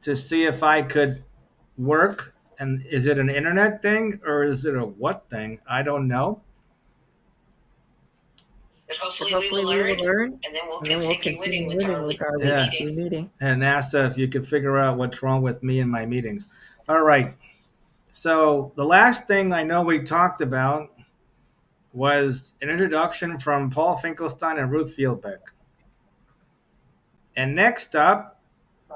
to see if I could work. And is it an internet thing or is it a what thing? I don't know. But But hopefully we hopefully will we will learn, learn, and then we'll and then we'll continue winning continue with winning our with our Yeah. weekly meeting. meeting. And NASA, if you could figure out what's wrong with me and my meetings. All right. So the last thing I know we talked about was an introduction from Paul Finkelstein and Ruth Fieldbeck. And next up,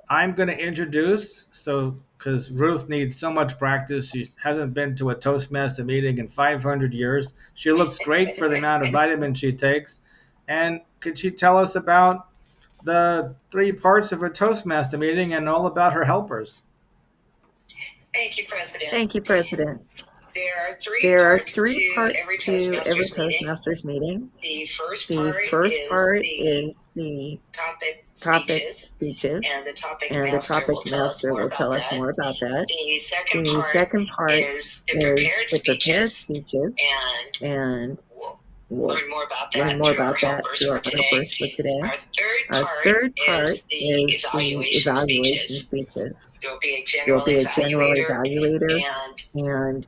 I'm going to introduce, so because Ruth needs so much practice, she hasn't been to a Toastmaster meeting in 500 years. She looks great for the amount of vitamins she takes. And could she tell us about the three parts of a Toastmaster meeting and all about her helpers? Thank you, President. Thank you, President. There are three There are parts three to parts every to every Toastmasters meeting. Toastmasters meeting. The first The part first part is is the topic topic speeches, speeches, and the topic and the master topic will tell us master more will about tell us that. more about that. The second The part second part is the is prepared the prepared speeches, speeches, and and we'll we'll learn more about learn that more through our about that helpers through for our today. helpers for today. Our third Our part third part is the is the evaluation evaluation speeches. speeches. There will be a There'll general be a general evaluator evaluator and and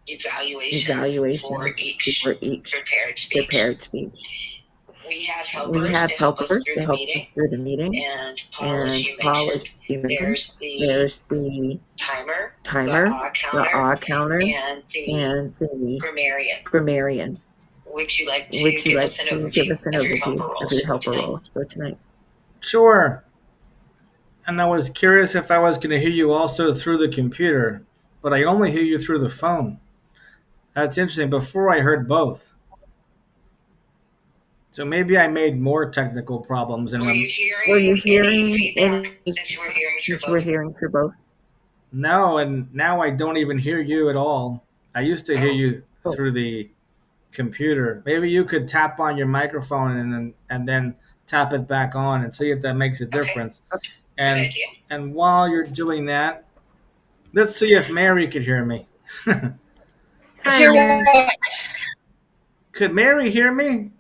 evaluations for evaluations each for each prepared speech. prepared speech. We have We helpers have to help us helpers through to the help meeting. us through the meeting. And Paul, as And you Paul, as mentioned, you mentioned, there's the there's the timer, the timer, odd the counter, odd counter, and the and the grammarian. grammarian. Would you like to Would you give like us an to give us an overview of your helper overview of roles your for helper tonight? roles for tonight? Sure. And I was curious if I was going to hear you also through the computer, but I only hear you through the phone. That's interesting. Before I heard both. So maybe I made more technical problems. And Were you Were you hearing any hearing feedback any since you were hearing through since we're both? hearing through both? no, and now I don't even hear you at all. I used to hear Oh, you Oh, through the computer. Maybe you could tap on your microphone and then tap it back on and see if that makes a okay. difference. okay. Good And idea. and while you're doing that, let's see if Mary could hear me. Hi, Hear Mary. what? Could Mary hear me?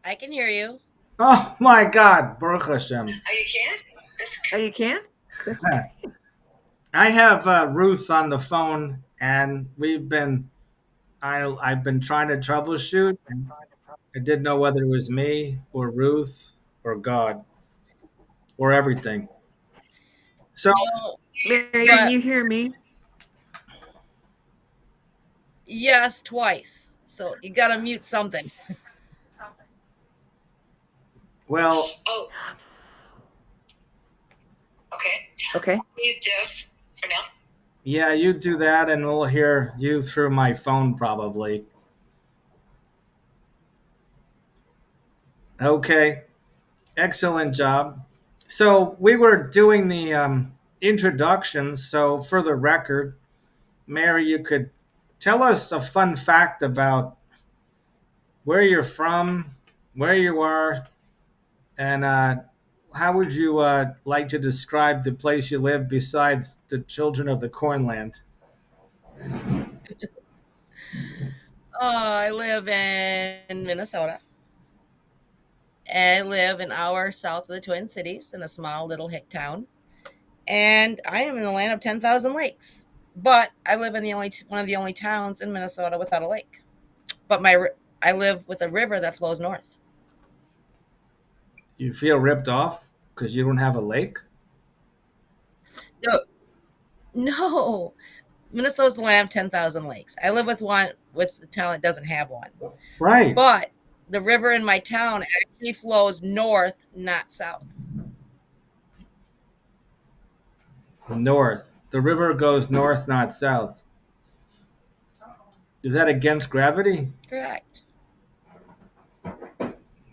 I can hear you. Oh my God, Baruch Hashem. Oh, you can? That's Oh, you can? That's I have Ruth on the phone, and I've been trying to troubleshoot, and I didn't know whether it was me or Ruth or God or everything. So No, Mary, can but you hear me? yes, twice. So you got to mute something. well, Oh, okay. Okay. Mute this for now. yeah, you do that, and we'll hear you through my phone probably. Okay, excellent job. So we were doing the introductions. So for the record, Mary, you could tell us a fun fact about where you're from, where you are, and how would you like to describe the place you live besides the children of the cornland? I live in Minnesota. I live an hour south of the Twin Cities in a small little hick town. And I am in the land of 10,000 lakes. But I live in the only one of the only towns in Minnesota without a lake. But I live with a river that flows north. You feel ripped off because you don't have a lake? No, no. Minnesota's the land of 10,000 lakes. I live with a town that doesn't have one. Right, But the river in my town actually flows north, not south. north. The river goes north, not south. Is that against gravity? Correct.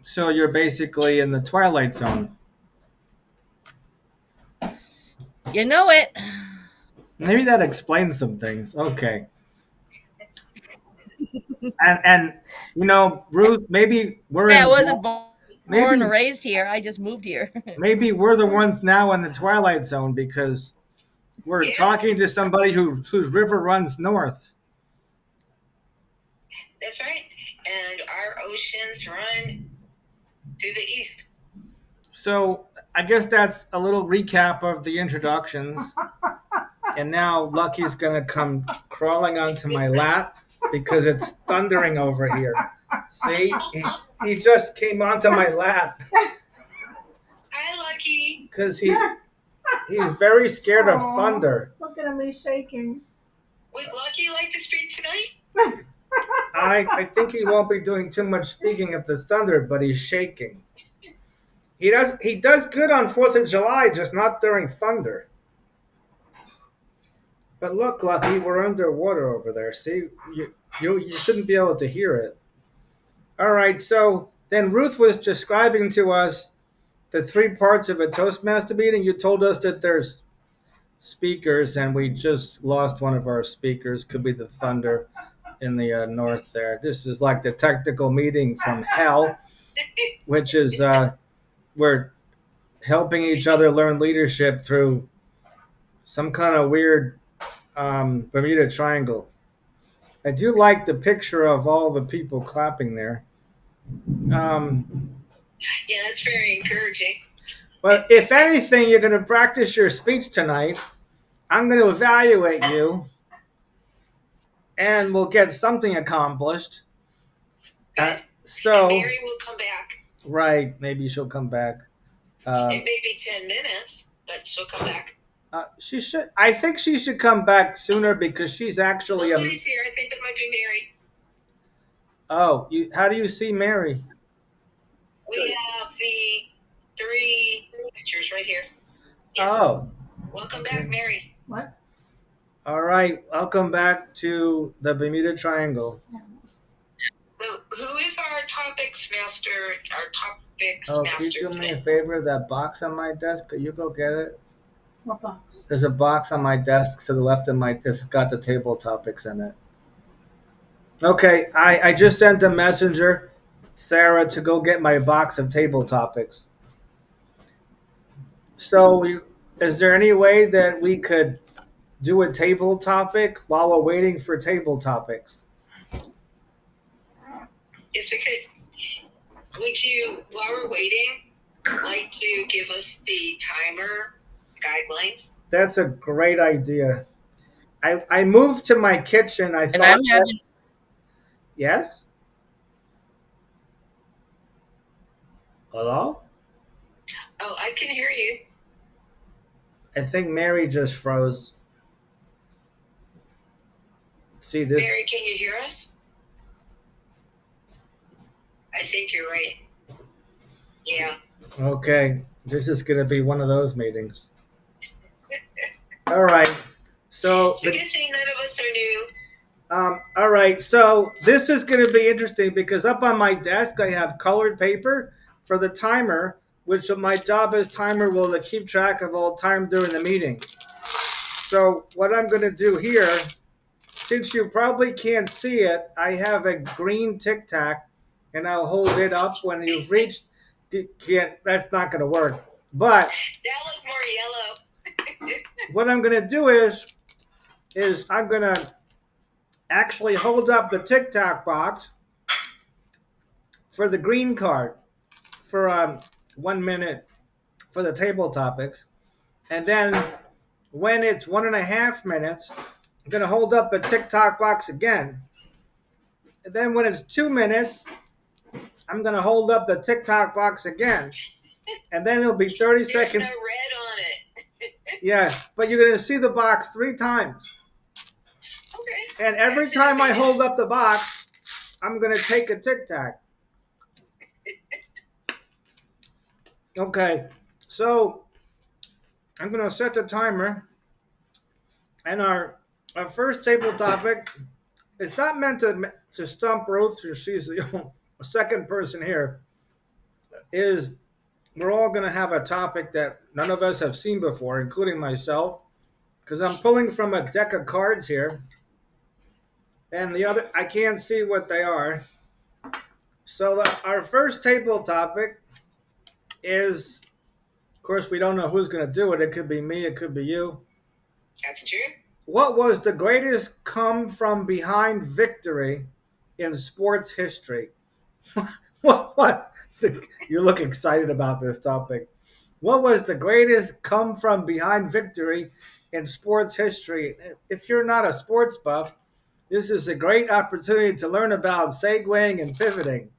So you're basically in the twilight zone. You know it. Maybe that explains some things. Okay. And Ruth, maybe we're I in wasn't born or maybe raised here. I just moved here. maybe we're the ones now in the twilight zone because we're Yeah, talking to somebody whose river runs north. that's right. And our oceans run to the east. So I guess that's a little recap of the introductions. And now Lucky's gonna come crawling onto my lap because it's thundering over here. See, he just came onto my lap Hi, Lucky. because he's very scared of thunder. Look at him, he's shaking. Would Lucky like to speak tonight? I think he won't be doing too much speaking of the thunder, but he's shaking. He does good on 4th of July, just not during thunder. But look, Lucky, we're underwater over there. See, you shouldn't be able to hear it. All right, so then Ruth was describing to us the three parts of a Toastmaster meeting. You told us that there's speakers, and we just lost one of our speakers. Could be the thunder in the north there. This is like the technical meeting from hell, which is we're helping each other learn leadership through some kind of weird Bermuda Triangle. I do like the picture of all the people clapping there. Yeah, that's very encouraging. But if anything, you're going to practice your speech tonight. I'm going to evaluate you, and we'll get something accomplished. Good. So, And Mary will come back. right, maybe she'll come back. It may be 10 minutes, but she'll come back. She should. I think she should come back sooner because she's actually Somebody's here. I think that might be Mary. Oh, how do you see Mary? We have the 3 pictures right here. Yes. Oh, Welcome okay. back, Mary. What? All right. Welcome back to the Bermuda Triangle. So, who is our topics master? Our topics Oh, can master you do me a today? favor? That box on my desk, could you go get it? What box? There's a box on my desk to the left of my. It's got the table topics in it. Okay, I just sent a messenger, Sarah, to go get my box of table topics. So, is there any way that we could do a table topic while we're waiting for table topics? Yes, we could. Would you, while we're waiting, like to give us the timer guidelines? That's a great idea. I moved to my kitchen. I And thought I'm that, having yes. Hello? Oh, I can hear you. I think Mary just froze. See this? Mary, can you hear us? I think you're right. Yeah. Okay, this is going to be one of those meetings. All right. So, It's a good thing none of us are new. all right. So this is going to be interesting because up on my desk I have colored paper for the timer, which my job as timer will to keep track of all time during the meeting. So what I'm going to do here, since you probably can't see it, I have a green tic tac, and I'll hold it up when you've reached. You can't. That's not going to work. But That looked more yellow. what I'm going to do is I'm going to actually hold up the Tic Tac box for the green card for 1 minute for the table topics. And then when it's 1.5 minutes, I'm going to hold up the Tic Tac box again. And then when it's 2 minutes, I'm going to hold up the Tic Tac box again. And then it'll be 30 There's seconds. no red on it. Yeah, but you're going to see the box 3 times. Okay. And every time I hold up the box, I'm going to take a Tic Tac. Okay, so I'm going to set the timer. And our first table topic is not meant to stump Ruth, since she's the second person here, is we're all going to have a topic that none of us have seen before, including myself, because I'm pulling from a deck of cards here. And the other, I can't see what they are. So our first table topic is, of course, we don't know who's going to do it. It could be me. It could be you. That's true. What was the greatest come from behind victory in sports history? What was? You look excited about this topic. What was the greatest come from behind victory in sports history? If you're not a sports buff, this is a great opportunity to learn about segueing and pivoting.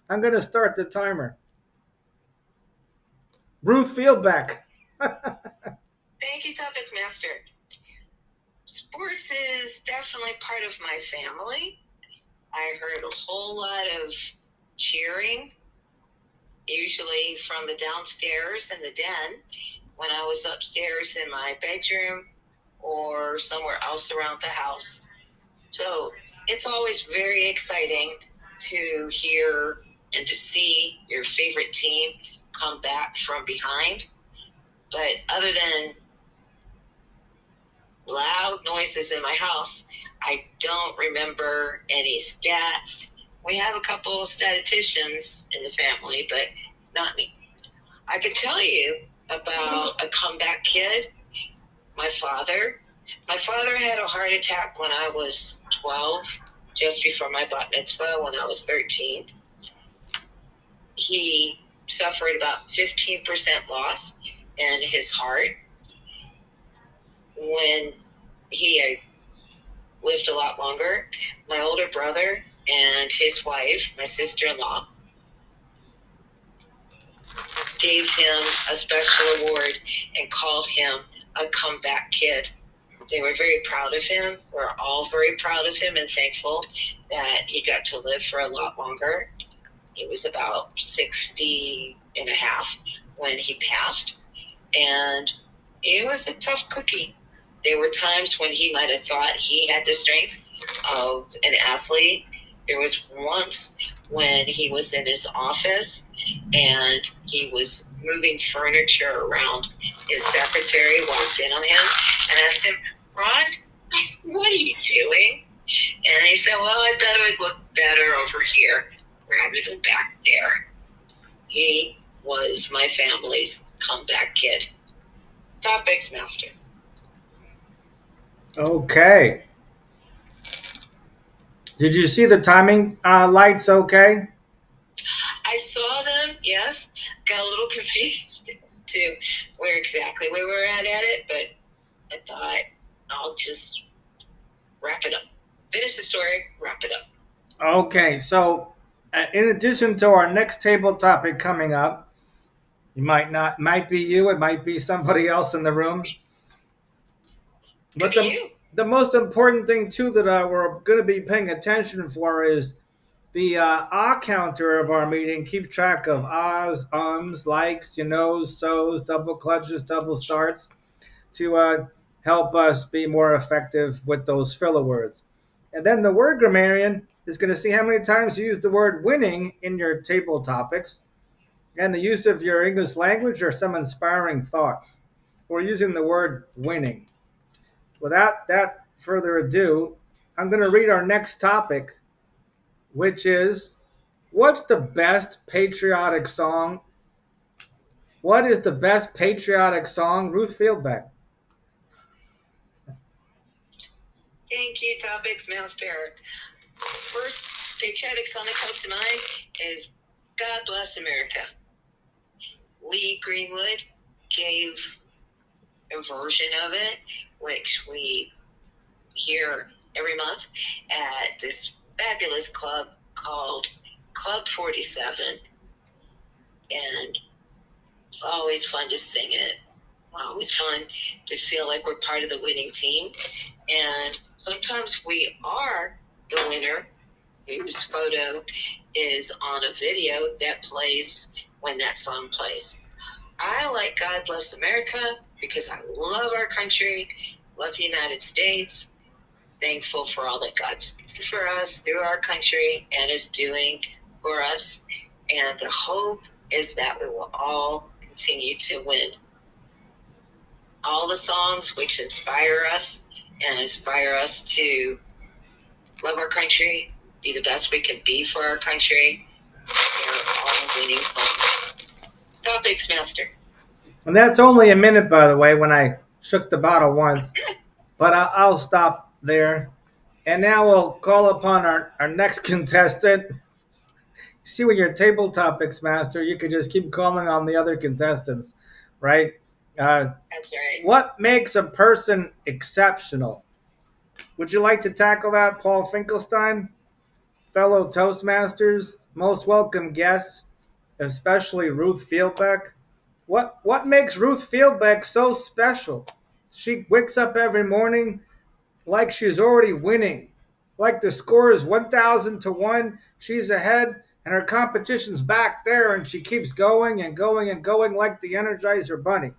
I'm going to start the timer. Ruth Fieldback. Thank you, Topic Master. Sports is definitely part of my family. I heard a whole lot of cheering, usually from the downstairs in the den when I was upstairs in my bedroom or somewhere else around the house. So it's always very exciting to hear and to see your favorite team come back from behind. But other than loud noises in my house, I don't remember any stats. We have a couple of statisticians in the family, but not me. I could tell you about a comeback kid. My father. My father had a heart attack when I was 12, just before my bat mitzvah when I was 13. He suffered about 15% loss in his heart. When he had lived a lot longer, my older brother and his wife, my sister-in-law, gave him a special award and called him a comeback kid. They were very proud of him. We're all very proud of him and thankful that he got to live for a lot longer. He was about 60 and a half when he passed, and it was a tough cookie. There were times when he might have thought he had the strength of an athlete. There was once when he was in his office and he was moving furniture around. His secretary walked in on him and asked him, "Ron, what are you doing?" And he said, "Well, I thought it would look better over here rather than back there." He was my family's comeback kid. Topics master. Okay. Did you see the timing lights okay? I saw them, yes. Got a little confused to where exactly we were at it, but I thought I'll just wrap it up. Finish the story, wrap it up. Okay, so in addition to our next table topic coming up, you might be you, it might be somebody else in the room. But Could be you. the most important thing too that we're going to be paying attention for is the ah counter of our meeting. Keep track of ahs, ums, likes, you knows, so's, double clutches, double starts to help us be more effective with those filler words. And then the word grammarian is going to see how many times you use the word winning in your table topics and the use of your English language or some inspiring thoughts. We're using the word winning. Without that further ado, I'm going to read our next topic, which is what's the best patriotic song? What is the best patriotic song? Ruth Fieldback. Thank you, Topics Master. First patriotic song that comes to mind is God Bless America. Lee Greenwood gave a version of it, which we hear every month at this fabulous club called Club 47. And it's always fun to sing it. Always fun to feel like we're part of the winning team. And sometimes we are the winner whose photo is on a video that plays when that song plays. I like God Bless America because I love our country, love the United States, thankful for all that God's done for us through our country and is doing for us. And the hope is that we will all continue to win. All the songs which inspire us and inspire us to love our country, be the best we can be for our country, they're all winning songs. Topics master. And that's only a minute, by the way, when I shook the bottle once. But I'll stop there. And now we'll call upon our next contestant. See, with your table topics master, you could just keep calling on the other contestants. right? That's right. What makes a person exceptional? Would you like to tackle that, Paul Finkelstein? Fellow Toastmasters, most welcome guests, especially Ruth Fieldbeck. What makes Ruth Fieldbeck so special? She wakes up every morning like she's already winning. Like the score is 1,000 to 1, she's ahead, and her competition's back there, and she keeps going and going and going like the Energizer Bunny.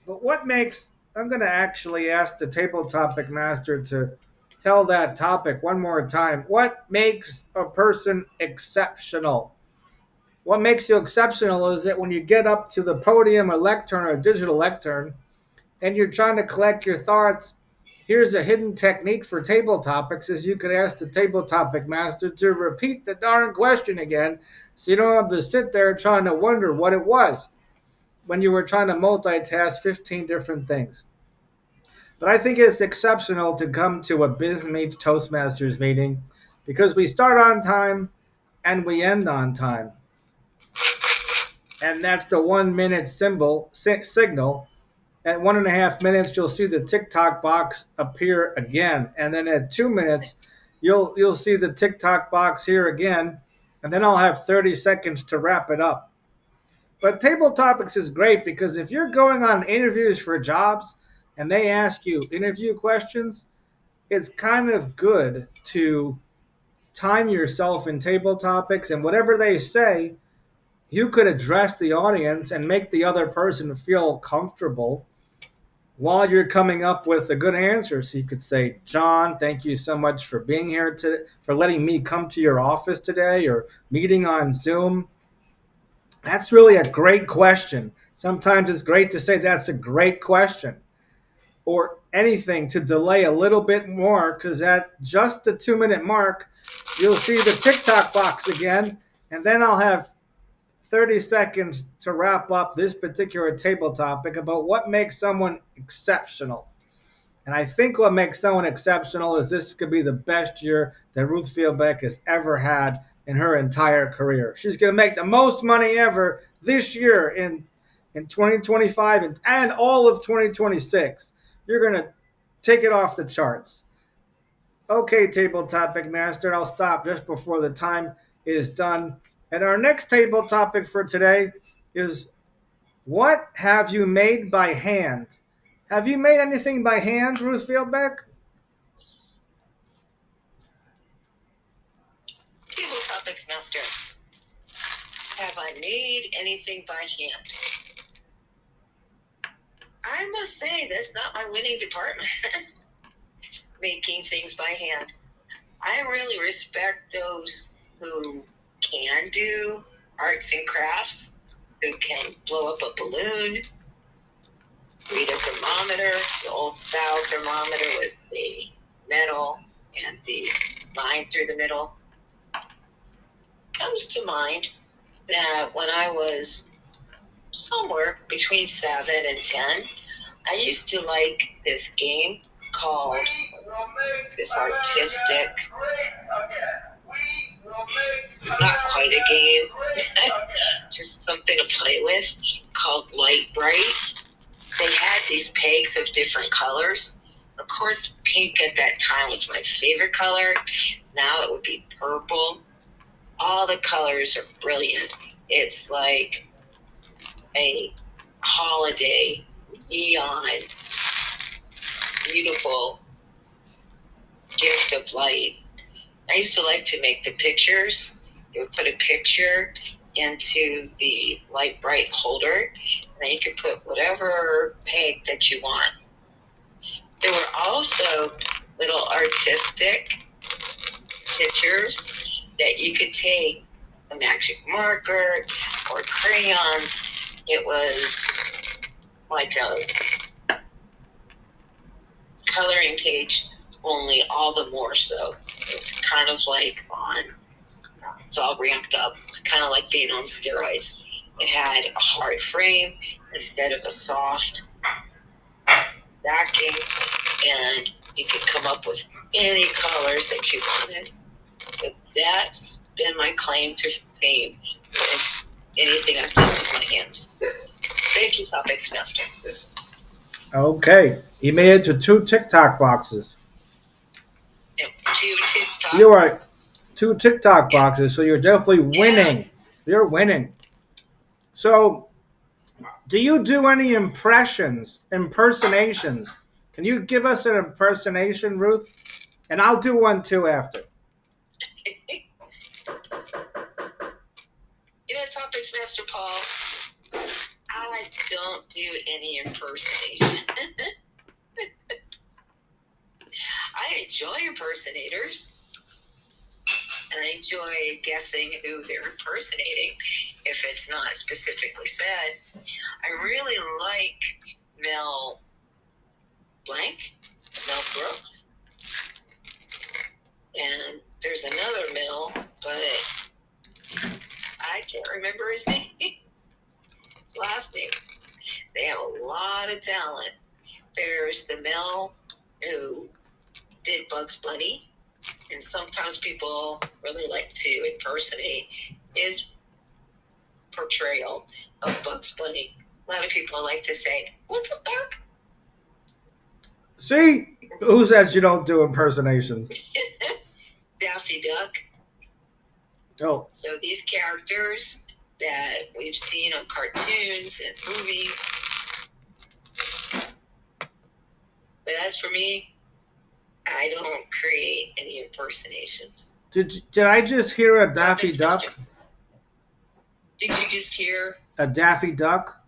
But what makes, I'm going to actually ask the table topic master to tell that topic one more time. What makes a person exceptional? What makes you exceptional is that when you get up to the podium or lectern or digital lectern and you're trying to collect your thoughts, here's a hidden technique for table topics is you could ask the table topic master to repeat the darn question again so you don't have to sit there trying to wonder what it was when you were trying to multitask 15 different things. But I think it's exceptional to come to a BizMeet Toastmasters meeting because we start on time and we end on time. And that's the 1 minute signal. At 1.5 minutes, you'll see the TikTok box appear again, and then at 2 minutes, you'll see the TikTok box here again, and then I'll have 30 seconds to wrap it up. But table topics is great because if you're going on interviews for jobs and they ask you interview questions, it's kind of good to time yourself in table topics, and whatever they say, you could address the audience and make the other person feel comfortable while you're coming up with a good answer. So you could say, John, thank you so much for being here today, for letting me come to your office today, or meeting on Zoom. That's really a great question. Sometimes it's great to say that's a great question, or anything to delay a little bit more, because at just the 2 minute mark, you'll see the TikTok box again, and then I'll have 30 seconds to wrap up this particular table topic about what makes someone exceptional. And I think what makes someone exceptional is this could be the best year that Ruth Fieldbeck has ever had in her entire career. She's going to make the most money ever this year in 2025 and all of 2026. You're going to take it off the charts. Okay, table topic master, I'll stop just before the time is done. And our next table topic for today is, what have you made by hand? Have you made anything by hand, Ruth Fieldbeck? Table topics master. Have I made anything by hand? I must say that's not my winning department. Making things by hand. I really respect those who can do arts and crafts, who can blow up a balloon, read a thermometer, the old style thermometer with the metal and the line through the middle. Comes to mind that when I was somewhere between 7 and 10, I used to like this game called, this artistic, not quite a game, just something to play with, called Light Bright. They had these pegs of different colors. Of course, pink at that time was my favorite color. Now it would be purple. All the colors are brilliant. It's like a holiday, neon, beautiful gift of light. I used to like to make the pictures. You would put a picture into the Light Bright holder, and then you could put whatever peg that you want. There were also little artistic pictures that you could take a magic marker or crayons. It was like a coloring page, only all the more so. It's kind of like it's all ramped up. It's kind of like being on steroids. It had a hard frame instead of a soft backing, and you could come up with any colors that you wanted. So that's been my claim to fame, with anything I've done with my hands. Thank you, Topics Master. Okay. He made it to two TikTok boxes. Yep. Two TikTok. You're right. Two TikTok Yeah. boxes, so you're definitely winning. You're winning. So, do you do any impersonations? Can you give us an impersonation, Ruth? And I'll do one too after. Topics Master Paul, I don't do any impersonation. I enjoy impersonators. And I enjoy guessing who they're impersonating if it's not specifically said. I really like Mel Brooks. And there's another Mel, but I can't remember his name. His last name. They have a lot of talent. There's the Mel who did Bugs Bunny, and sometimes people really like to impersonate his portrayal of Bugs Bunny. A lot of people like to say, "What's up, Doc?" See? Who says you don't do impersonations? Daffy Duck. Oh. So these characters that we've seen on cartoons and movies. But as for me, I don't create any impersonations. Did I just hear a Daffy Duck? Did you just hear a Daffy Duck?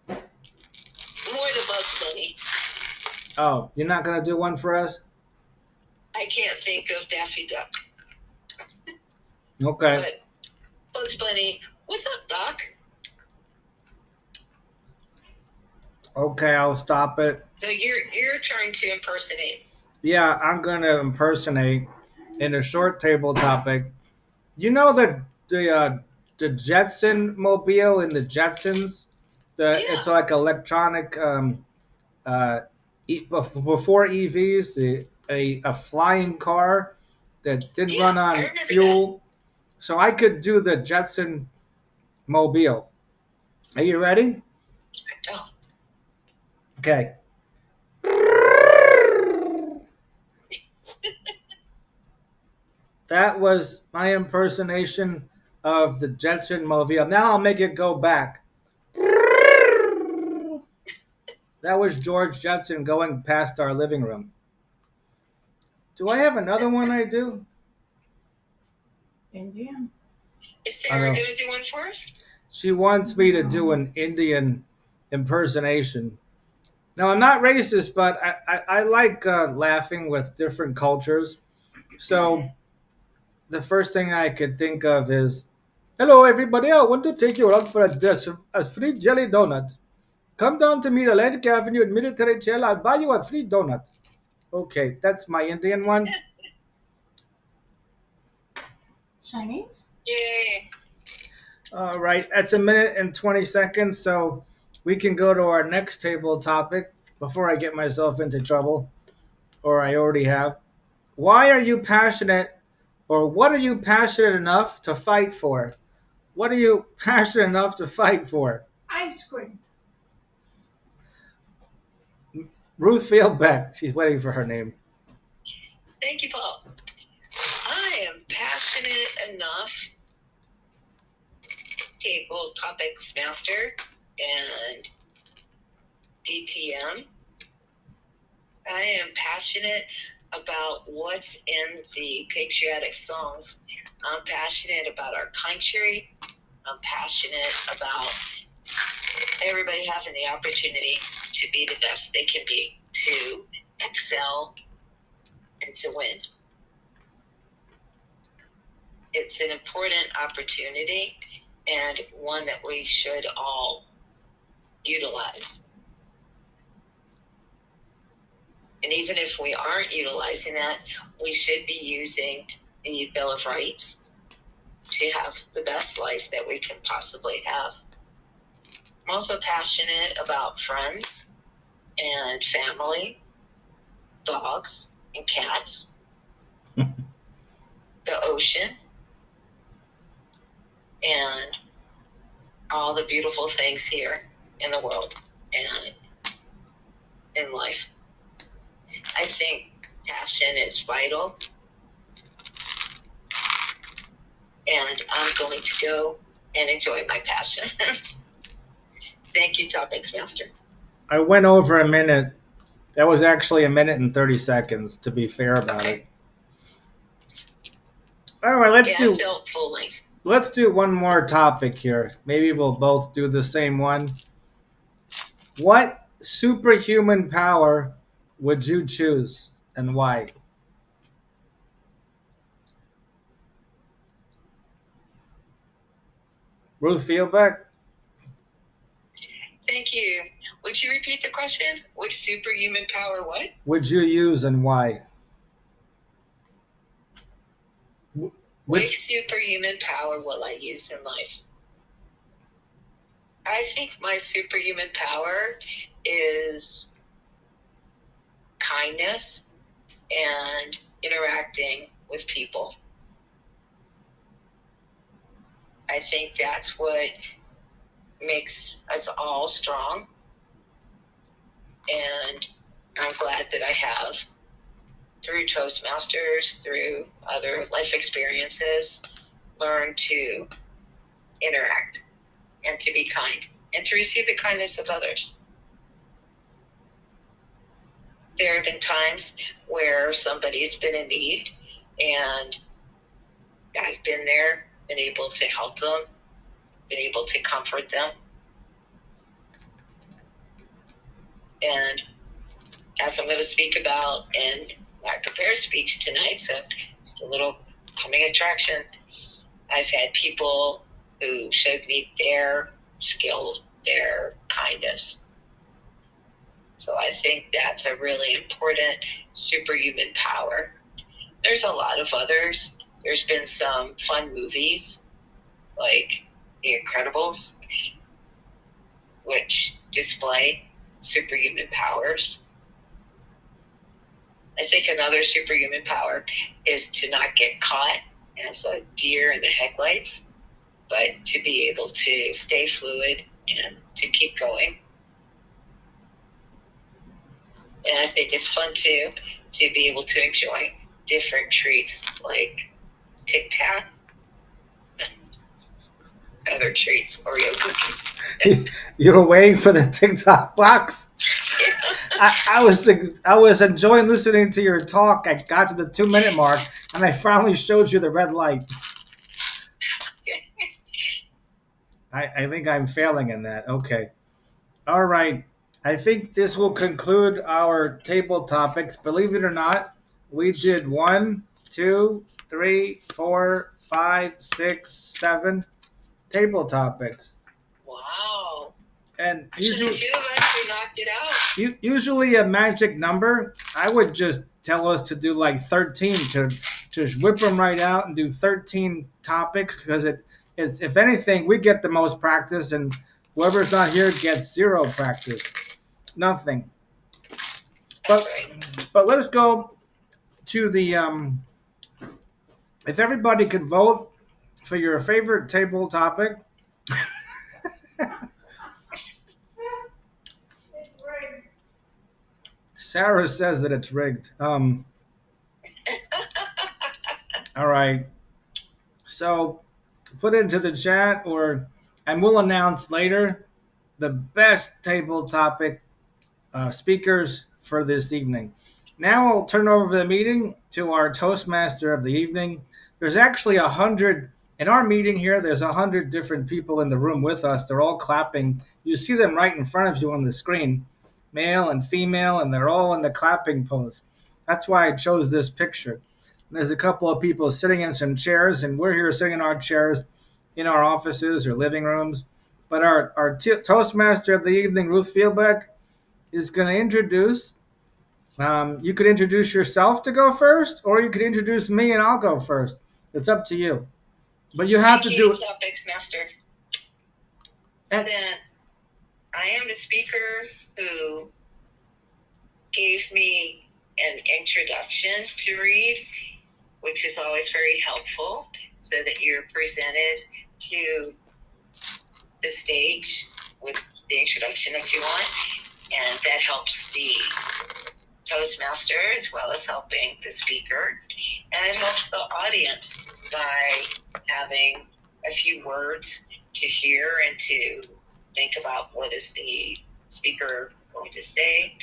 More the Bugs Bunny. Oh, you're not gonna do one for us? I can't think of Daffy Duck. Okay. But Bugs Bunny, what's up, Doc? Okay, I'll stop it. So you're trying to impersonate. Yeah, I'm gonna impersonate in a short table topic. You know the Jetson mobile in the Jetsons? It's like electronic before EVs, a flying car that didn't run on fuel. That. So I could do the Jetson mobile. Are you ready? Oh. Okay. That was my impersonation of the Jetson mobile. Now I'll make it go back. That was George Jetson going past our living room. Do I have another one I do? Indian. Is Sarah going to do one for us? She wants me to do an Indian impersonation. Now, I'm not racist, but I like laughing with different cultures. So the first thing I could think of is, hello, everybody. I want to take you out for a free jelly donut. Come down to me, Atlantic Avenue at Military Trail. I'll buy you a free donut. Okay, that's my Indian one. Chinese? Yay. All right, that's 1 minute and 20 seconds, so we can go to our next table topic before I get myself into trouble, or I already have. Why are you passionate, or what are you passionate enough to fight for? What are you passionate enough to fight for? Ice cream. Ruth Fieldbeck. She's waiting for her name. Thank you, Paul. I am passionate enough, Table Topics Master and DTM. I am passionate about what's in the patriotic songs. I'm passionate about our country. I'm passionate about everybody having the opportunity to be the best they can be, to excel and to win. It's an important opportunity and one that we should all utilize. And even if we aren't utilizing that, we should be using the Bill of Rights to have the best life that we can possibly have. I'm also passionate about friends and family, dogs and cats, the ocean, and all the beautiful things here in the world and in life. I think passion is vital, and I'm going to go and enjoy my passion. Thank you, Topics Master. I went over a minute. That was actually a minute and 30 seconds, to be fair about Okay. it. All right, Yeah, I felt full length. let's do one more topic here. Maybe we'll both do the same one. What superhuman power would you choose and why? Ruth Fieldback, Thank you. Would you repeat the question? Which superhuman power what? would you use and why? Which Which superhuman power will I use in life? I think my superhuman power is kindness and interacting with people. I think that's what makes us all strong. And I'm glad that I have, through Toastmasters, through other life experiences, learned to interact and to be kind and to receive the kindness of others. There have been times where somebody's been in need and I've been there, been able to help them, been able to comfort them. And as I'm going to speak about in my prepared speech tonight, so just a little coming attraction, I've had people who showed me their skill, their kindness. So I think that's a really important superhuman power. There's a lot of others. There's been some fun movies like The Incredibles, which display superhuman powers. I think another superhuman power is to not get caught as a deer in the headlights, but to be able to stay fluid and to keep going. And I think it's fun too to be able to enjoy different treats like Tic Tac, other treats, Oreo cookies. you were waiting for the TikTok box? I was enjoying listening to your talk. I got to the 2 minute mark and I finally showed you the red light. I think I'm failing in that. Okay. All right. I think this will conclude our table topics. Believe it or not, we did 1, 2, 3, 4, 5, 6, 7 table topics. Wow. And Actually, usually, two of us, we knocked it out. usually a magic number, I would just tell us to do like 13 to whip them right out and do 13 topics because it's, if anything, we get the most practice and whoever's not here gets zero practice. Nothing. That's But right. but let's go to the if everybody could vote for your favorite table topic. It's rigged. Sarah says that it's rigged. All right. So put it into the chat or and we'll announce later the best table topic speakers for this evening. Now I'll turn over the meeting to our Toastmaster of the evening. There's actually 100 in our meeting here. There's 100 different people in the room with us. They're all clapping. You see them right in front of you on the screen, male and female, and they're all in the clapping pose. That's why I chose this picture. There's a couple of people sitting in some chairs, and we're here sitting in our chairs in our offices or living rooms. But our Toastmaster of the evening, Ruth Fieldback, is going to introduce. You could introduce yourself to go first, or you could introduce me and I'll go first. It's up to you. But you have Thank to you, do. Topics Master. And- Since I am the speaker who gave me an introduction to read, which is always very helpful, so that you're presented to the stage with the introduction that you want, and that helps the Toastmaster as well as helping the speaker, and it helps the audience by having a few words to hear and to think about what is the speaker going to say.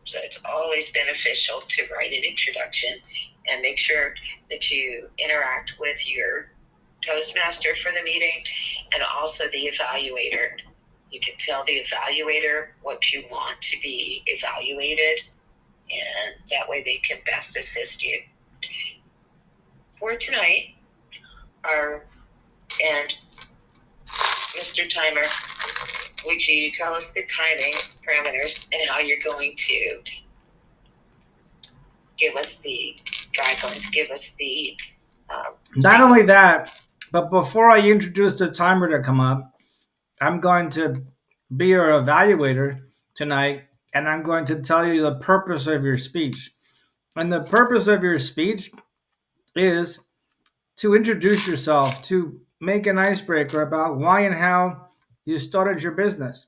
So it's always beneficial to write an introduction and make sure that you interact with your Toastmaster for the meeting and also the evaluator. You can tell the evaluator what you want to be evaluated, and that way they can best assist you. For tonight, and Mr. Timer, would you tell us the timing parameters and how you're going to give us the guidelines, give us the Not only that, but before I introduce the timer to come up, I'm going to be your evaluator tonight, and I'm going to tell you the purpose of your speech. And the purpose of your speech is to introduce yourself, to make an icebreaker about why and how you started your business,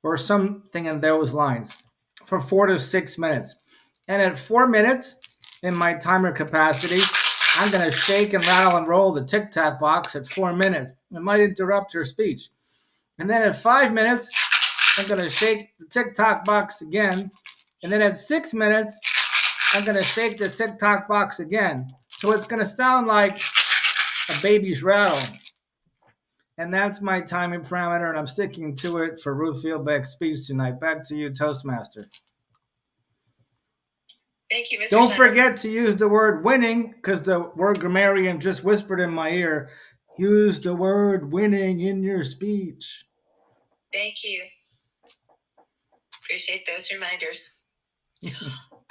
or something in those lines, for 4 to 6 minutes. And at 4 minutes, in my timer capacity, I'm going to shake and rattle and roll the tic tac box at 4 minutes. It might interrupt your speech. And then at 5 minutes, I'm going to shake the tic tac box again. And then at 6 minutes, I'm going to shake the tic tac box again. So it's going to sound like a baby's rattle. And that's my timing parameter, and I'm sticking to it for Ruth Fieldbeck's speech tonight. Back to you, Toastmaster. Thank you, Mr. Don't Timer. forget to use the word winning, because the word grammarian just whispered in my ear. Use the word winning in your speech. Thank you. Appreciate those reminders.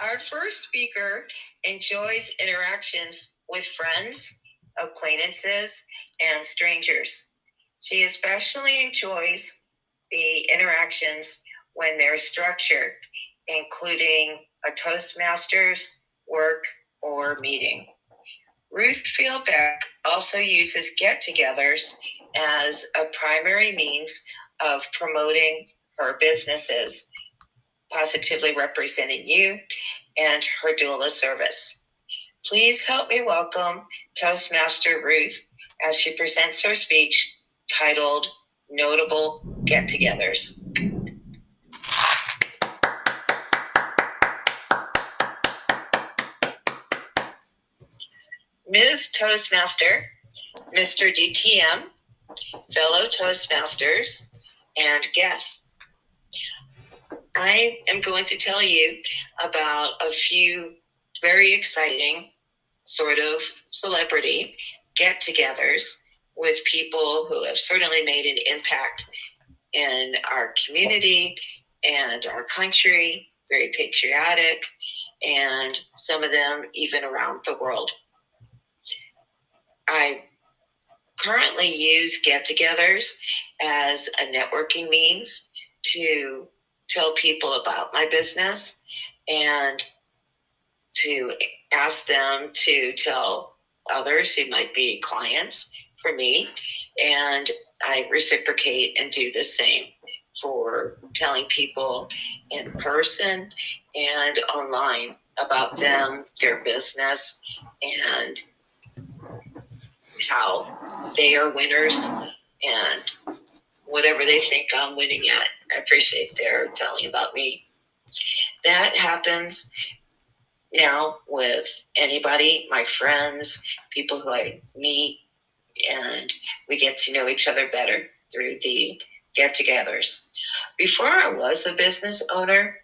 Our first speaker enjoys interactions with friends, acquaintances, and strangers. She especially enjoys the interactions when they're structured, including a Toastmasters, work, or meeting. Ruth Fieldbeck also uses get-togethers as a primary means of promoting her businesses, positively representing you and her doula service. Please help me welcome Toastmaster Ruth as she presents her speech titled Notable Get-Togethers. Ms. Toastmaster, Mr. DTM, fellow Toastmasters, and guests. I am going to tell you about a few very exciting sort of celebrity get-togethers with people who have certainly made an impact in our community and our country, very patriotic, and some of them even around the world. I currently use get-togethers as a networking means to tell people about my business and to ask them to tell others who might be clients for me, and I reciprocate and do the same for telling people in person and online about them, their business, and how they are winners and whatever they think I'm winning at. I appreciate their telling about me. That happens now with anybody, my friends, people who I meet, and we get to know each other better through the get-togethers. Before I was a business owner,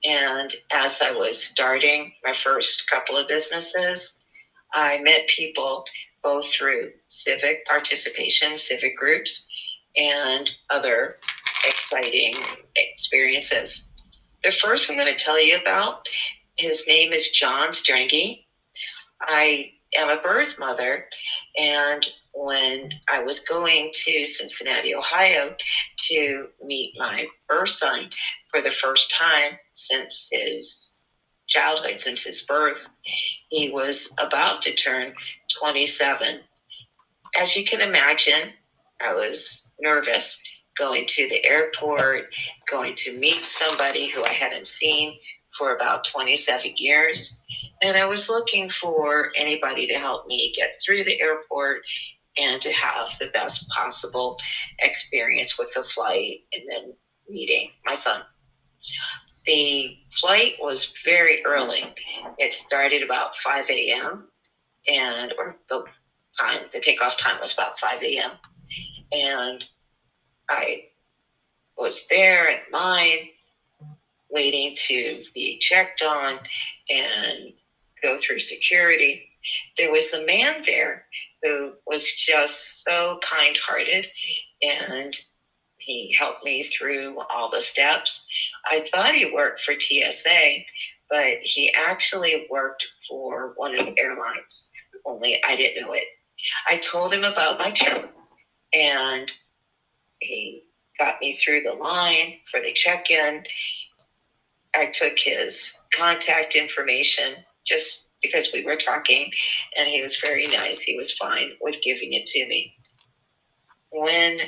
and as I was starting my first couple of businesses, I met people both through civic participation, civic groups, and other exciting experiences. The first I'm going to tell you about, his name is John Strange. I am a birth mother, and when I was going to Cincinnati, Ohio to meet my birth son for the first time since his childhood, since his birth, he was about to turn 27. As you can imagine, I was nervous going to the airport, going to meet somebody who I hadn't seen for about 27 years. And I was looking for anybody to help me get through the airport and to have the best possible experience with the flight and then meeting my son. The flight was very early. It started about 5 a.m. or the takeoff time was about 5 a.m. And I was there at 9, waiting to be checked on and go through security. There was a man there who was just so kind-hearted, and he helped me through all the steps. I thought he worked for TSA, but he actually worked for one of the airlines, only I didn't know it. I told him about my trip, and he got me through the line for the check-in. I took his contact information just because we were talking, and he was very nice. He was fine with giving it to me. When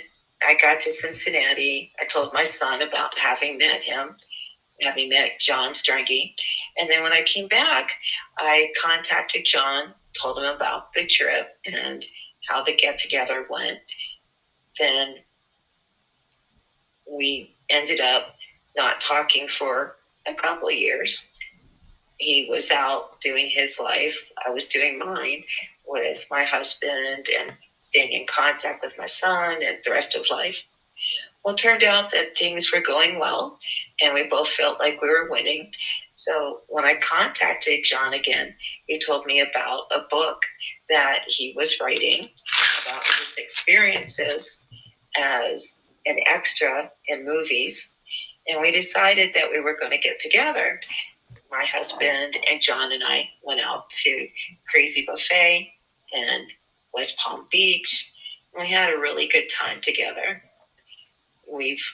I got to Cincinnati, I told my son about having met him, having met John Strange. And then when I came back, I contacted John, told him about the trip and how the get-together went. Then we ended up not talking for a couple of years. He was out doing his life. I was doing mine with my husband and staying in contact with my son and the rest of life. Well, it turned out that things were going well, and we both felt like we were winning. So when I contacted John again, he told me about a book that he was writing about his experiences as an extra in movies. And we decided that we were going to get together. My husband and John and I went out to Crazy Buffet in West Palm Beach. We had a really good time together. We've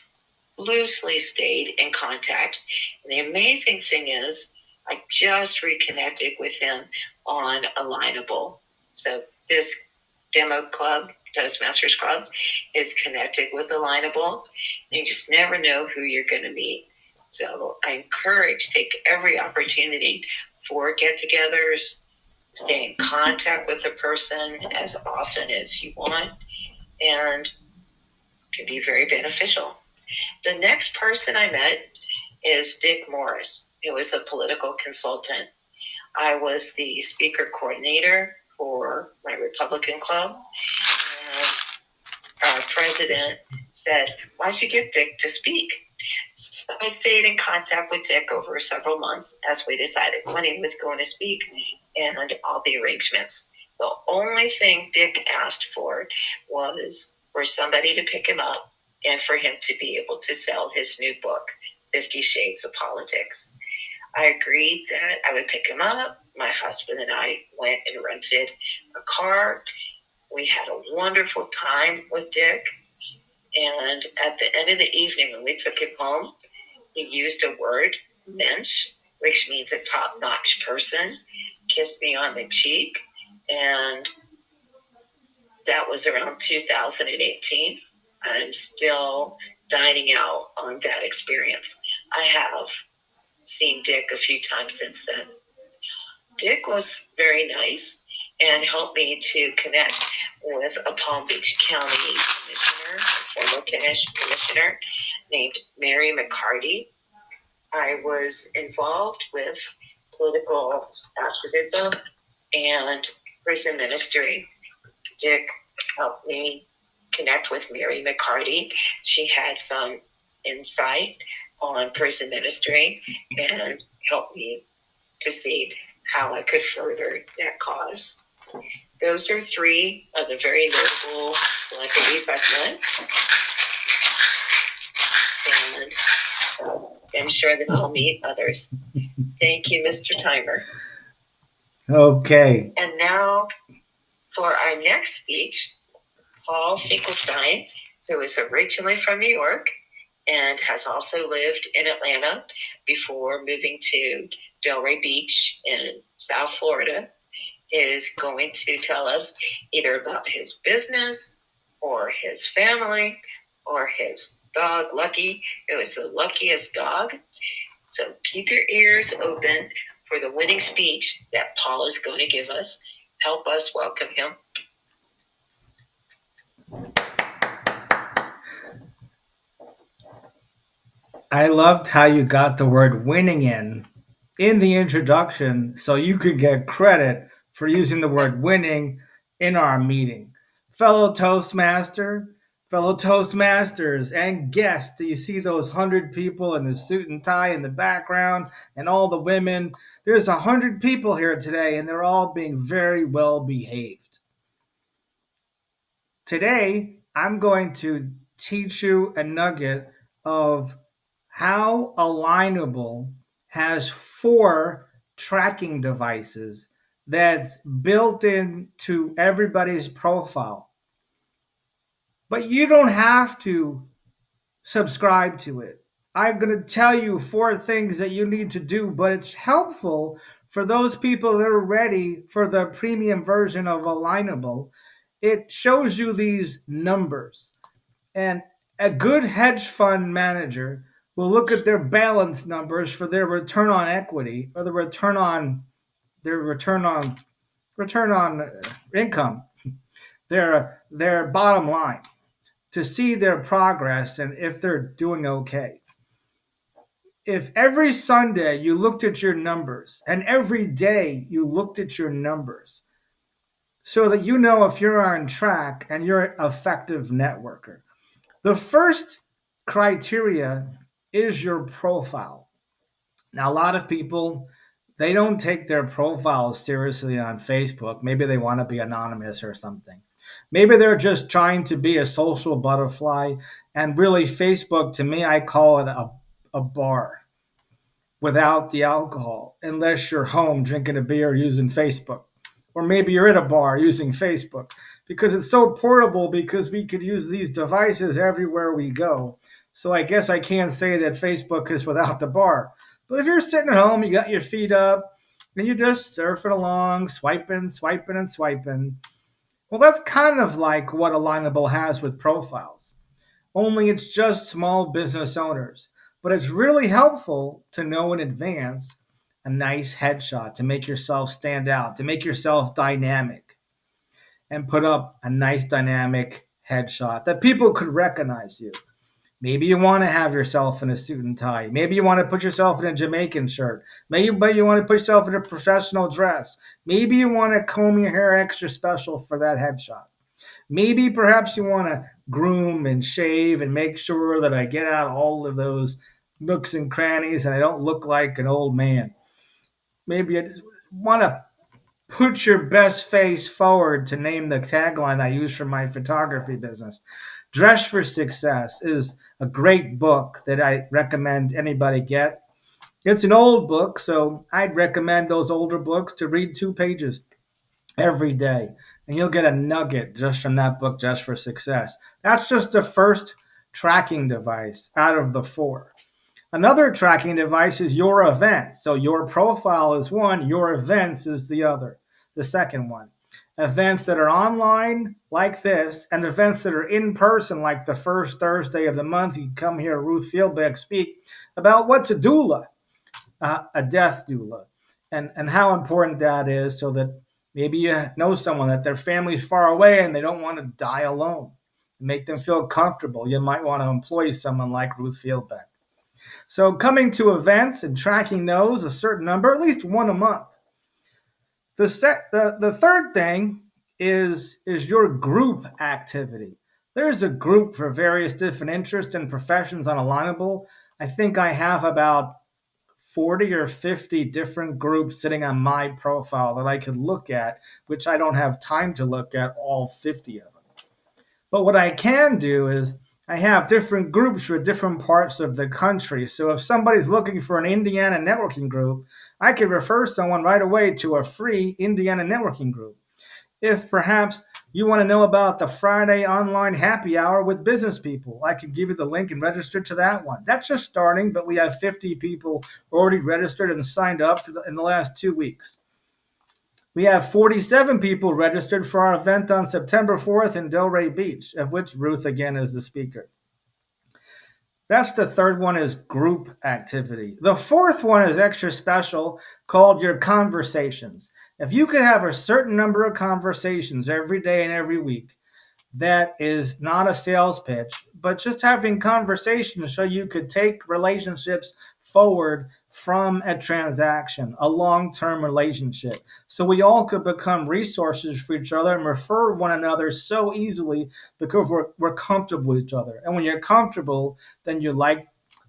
loosely stayed in contact. And the amazing thing is, I just reconnected with him on Alignable. So this demo club, Toastmasters Club, is connected with Alignable. You just never know who you're going to meet. So I encourage, take every opportunity for get-togethers, stay in contact with a person as often as you want, and it can be very beneficial. The next person I met is Dick Morris, who was a political consultant. I was the speaker coordinator for my Republican club. And our president said, "Why don't you get Dick to speak?" So I stayed in contact with Dick over several months as we decided when he was going to speak and all the arrangements. The only thing Dick asked for was for somebody to pick him up and for him to be able to sell his new book, 50 Shades of Politics. I agreed that I would pick him up. My husband and I went and rented a car. We had a wonderful time with Dick. And at the end of the evening, when we took him home, he used a word, mensch, which means a top-notch person, kissed me on the cheek, and that was around 2018. I'm still dining out on that experience. I have seen Dick a few times since then. Dick was very nice and helped me to connect with a Palm Beach County commissioner, a former commissioner named Mary McCarty. I was involved with political activism and prison ministry. Dick helped me connect with Mary McCarty. She had some insight on prison ministry and helped me to see how I could further that cause. Those are 3 of the very notable celebrities I've met. And I'm sure that I'll meet others. Thank you, Mr. Timer. Okay. And now for our next speech, Paul Finkelstein, who is originally from New York and has also lived in Atlanta before moving to Delray Beach in South Florida. is going to tell us either about his business or his family or his dog, Lucky. It was the luckiest dog. So keep your ears open for the winning speech that Paul is going to give us. Help us welcome him. I loved how you got the word winning in the introduction so you could get credit for using the word winning in our meeting. Fellow Toastmaster, fellow Toastmasters, and guests, do you see those 100 people in the suit and tie in the background and all the women? There's 100 people here today, and they're all being very well behaved. Today, I'm going to teach you a nugget of how Alignable has 4 tracking devices that's built into everybody's profile. But you don't have to subscribe to it. I'm going to tell you 4 things that you need to do, but it's helpful for those people that are ready for the premium version of Alignable. It shows you these numbers. And a good hedge fund manager will look at their balance numbers for their return on equity or the return on income, their bottom line, to see their progress and if they're doing okay. If every Sunday you looked at your numbers and every day you looked at your numbers so that you know if you're on track and you're an effective networker. The first criteria is your profile. Now, a lot of people, they don't take their profiles seriously on Facebook. Maybe they want to be anonymous or something. Maybe they're just trying to be a social butterfly. And really, Facebook, to me, I call it a bar without the alcohol, unless you're home drinking a beer using Facebook. Or maybe you're at a bar using Facebook, because it's so portable, because we could use these devices everywhere we go. So I guess I can't say that Facebook is without the bar. But if you're sitting at home, you got your feet up, and you're just surfing along, swiping, swiping, and swiping. Well, that's kind of like what Alignable has with profiles, only it's just small business owners. But it's really helpful to know in advance a nice headshot to make yourself stand out, to make yourself dynamic, and put up a nice dynamic headshot that people could recognize you. Maybe you want to have yourself in a suit and tie. Maybe you want to put yourself in a Jamaican shirt. Maybe you want to put yourself in a professional dress. Maybe you want to comb your hair extra special for that headshot. Maybe perhaps you want to groom and shave and make sure that I get out all of those nooks and crannies and I don't look like an old man. Maybe I just want to put your best face forward, to name the tagline I use for my photography business. Dress for Success is a great book that I recommend anybody get. It's an old book, so I'd recommend those older books to read 2 pages every day. And you'll get a nugget just from that book, Just for Success. That's just the first tracking device out of the 4. Another tracking device is your events. So your profile is one, your events is the other, the second one. Events that are online like this, and events that are in person like the first Thursday of the month. You come here, Ruth Fieldbeck, speak about what's a doula, a death doula, and how important that is, so that maybe you know someone that their family's far away and they don't want to die alone. Make them feel comfortable. You might want to employ someone like Ruth Fieldbeck. So coming to events and tracking those, a certain number, at least one a month. The third thing is your group activity. There's a group for various different interests and professions on Alignable. I think I have about 40 or 50 different groups sitting on my profile that I could look at, which I don't have time to look at all 50 of them. But what I can do is I have different groups for different parts of the country. So if somebody's looking for an Indiana networking group, I could refer someone right away to a free Indiana networking group. If perhaps you want to know about the Friday online happy hour with business people, I could give you the link and register to that one. That's just starting, but we have 50 people already registered and signed up in the last 2 weeks. We have 47 people registered for our event on September 4th in Delray Beach, of which Ruth again is the speaker. That's the third one, is group activity. The fourth one is extra special, called your conversations. If you could have a certain number of conversations every day and every week, that is not a sales pitch, but just having conversations so you could take relationships forward from a transaction, a long-term relationship. So we all could become resources for each other and refer one another so easily because we're comfortable with each other. And when you're comfortable, then you like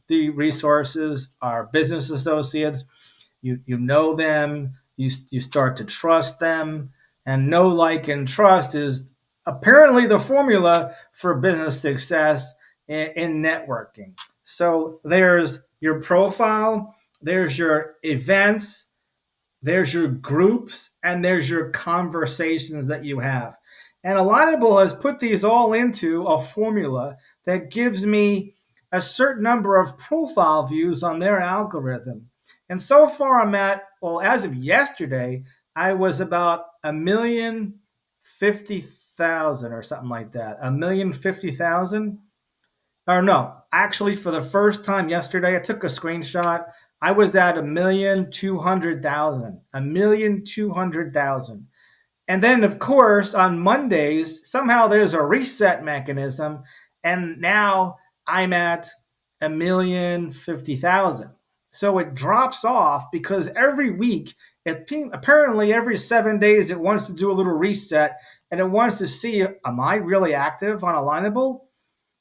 the resources, our business associates, you know them, you start to trust them, and know, like, and trust is apparently the formula for business success in networking. So there's your profile, there's your events, there's your groups, and there's your conversations that you have. And Alignable has put these all into a formula that gives me a certain number of profile views on their algorithm. And so far, I'm at, well, as of yesterday, I was about 1,050,000 or something like that. 1,050,000. Or no, actually, for the first time yesterday, I took a screenshot. I was at 1,200,000. 1,200,000. And then, of course, on Mondays, somehow there's a reset mechanism, and now I'm at 1,050,000. So it drops off because every week, apparently every 7 days, it wants to do a little reset, and it wants to see, am I really active on Alignable?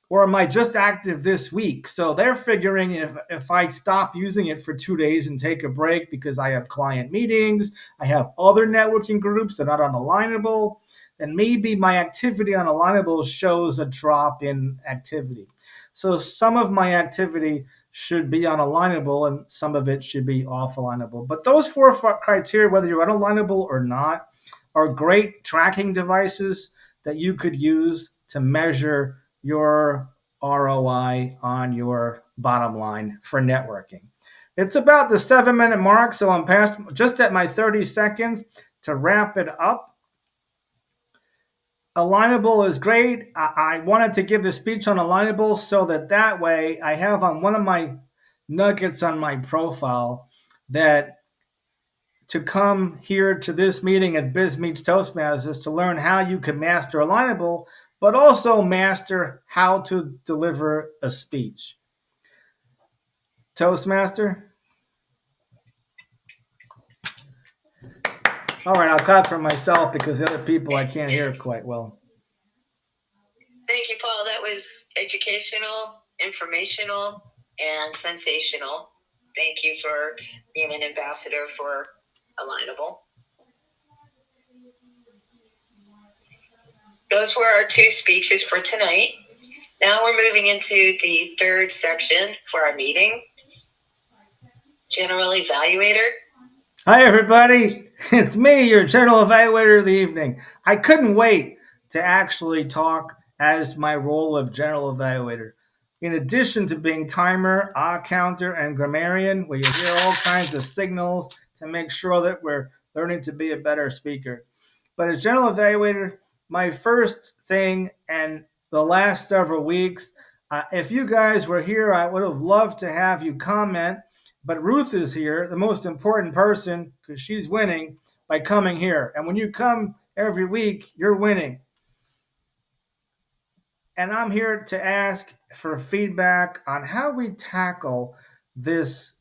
Or am I just active this week? So they're figuring if I stop using it for 2 days and take a break because I have client meetings, I have other networking groups that are not on Alignable, then maybe my activity on Alignable shows a drop in activity. So some of my activity should be on Alignable and some of it should be off Alignable. But those four criteria, whether you're on Alignable or not, are great tracking devices that you could use to measure your ROI on your bottom line for networking. It's about the 7-minute mark, so I'm past just at my 30 seconds to wrap it up. Alignable is great. I wanted to give the speech on Alignable so that way I have on one of my nuggets on my profile that to come here to this meeting at Biz Meets Toastmasters to learn how you can master Alignable, but also master how to deliver a speech. Toastmaster? All right, I'll clap for myself because the other people I can't hear quite well. Thank you, Paul. That was educational, informational, and sensational. Thank you for being an ambassador for Alignable. Those were our 2 speeches for tonight. Now we're moving into the third section for our meeting. General Evaluator. Hi, everybody. It's me, your General Evaluator of the evening. I couldn't wait to actually talk as my role of General Evaluator. In addition to being timer, counter, and grammarian, where you hear all kinds of signals to make sure that we're learning to be a better speaker. But as General Evaluator, my first thing and the last several weeks, if you guys were here, I would have loved to have you comment. But Ruth is here, the most important person, because she's winning by coming here. And when you come every week, you're winning. And I'm here to ask for feedback on how we tackle this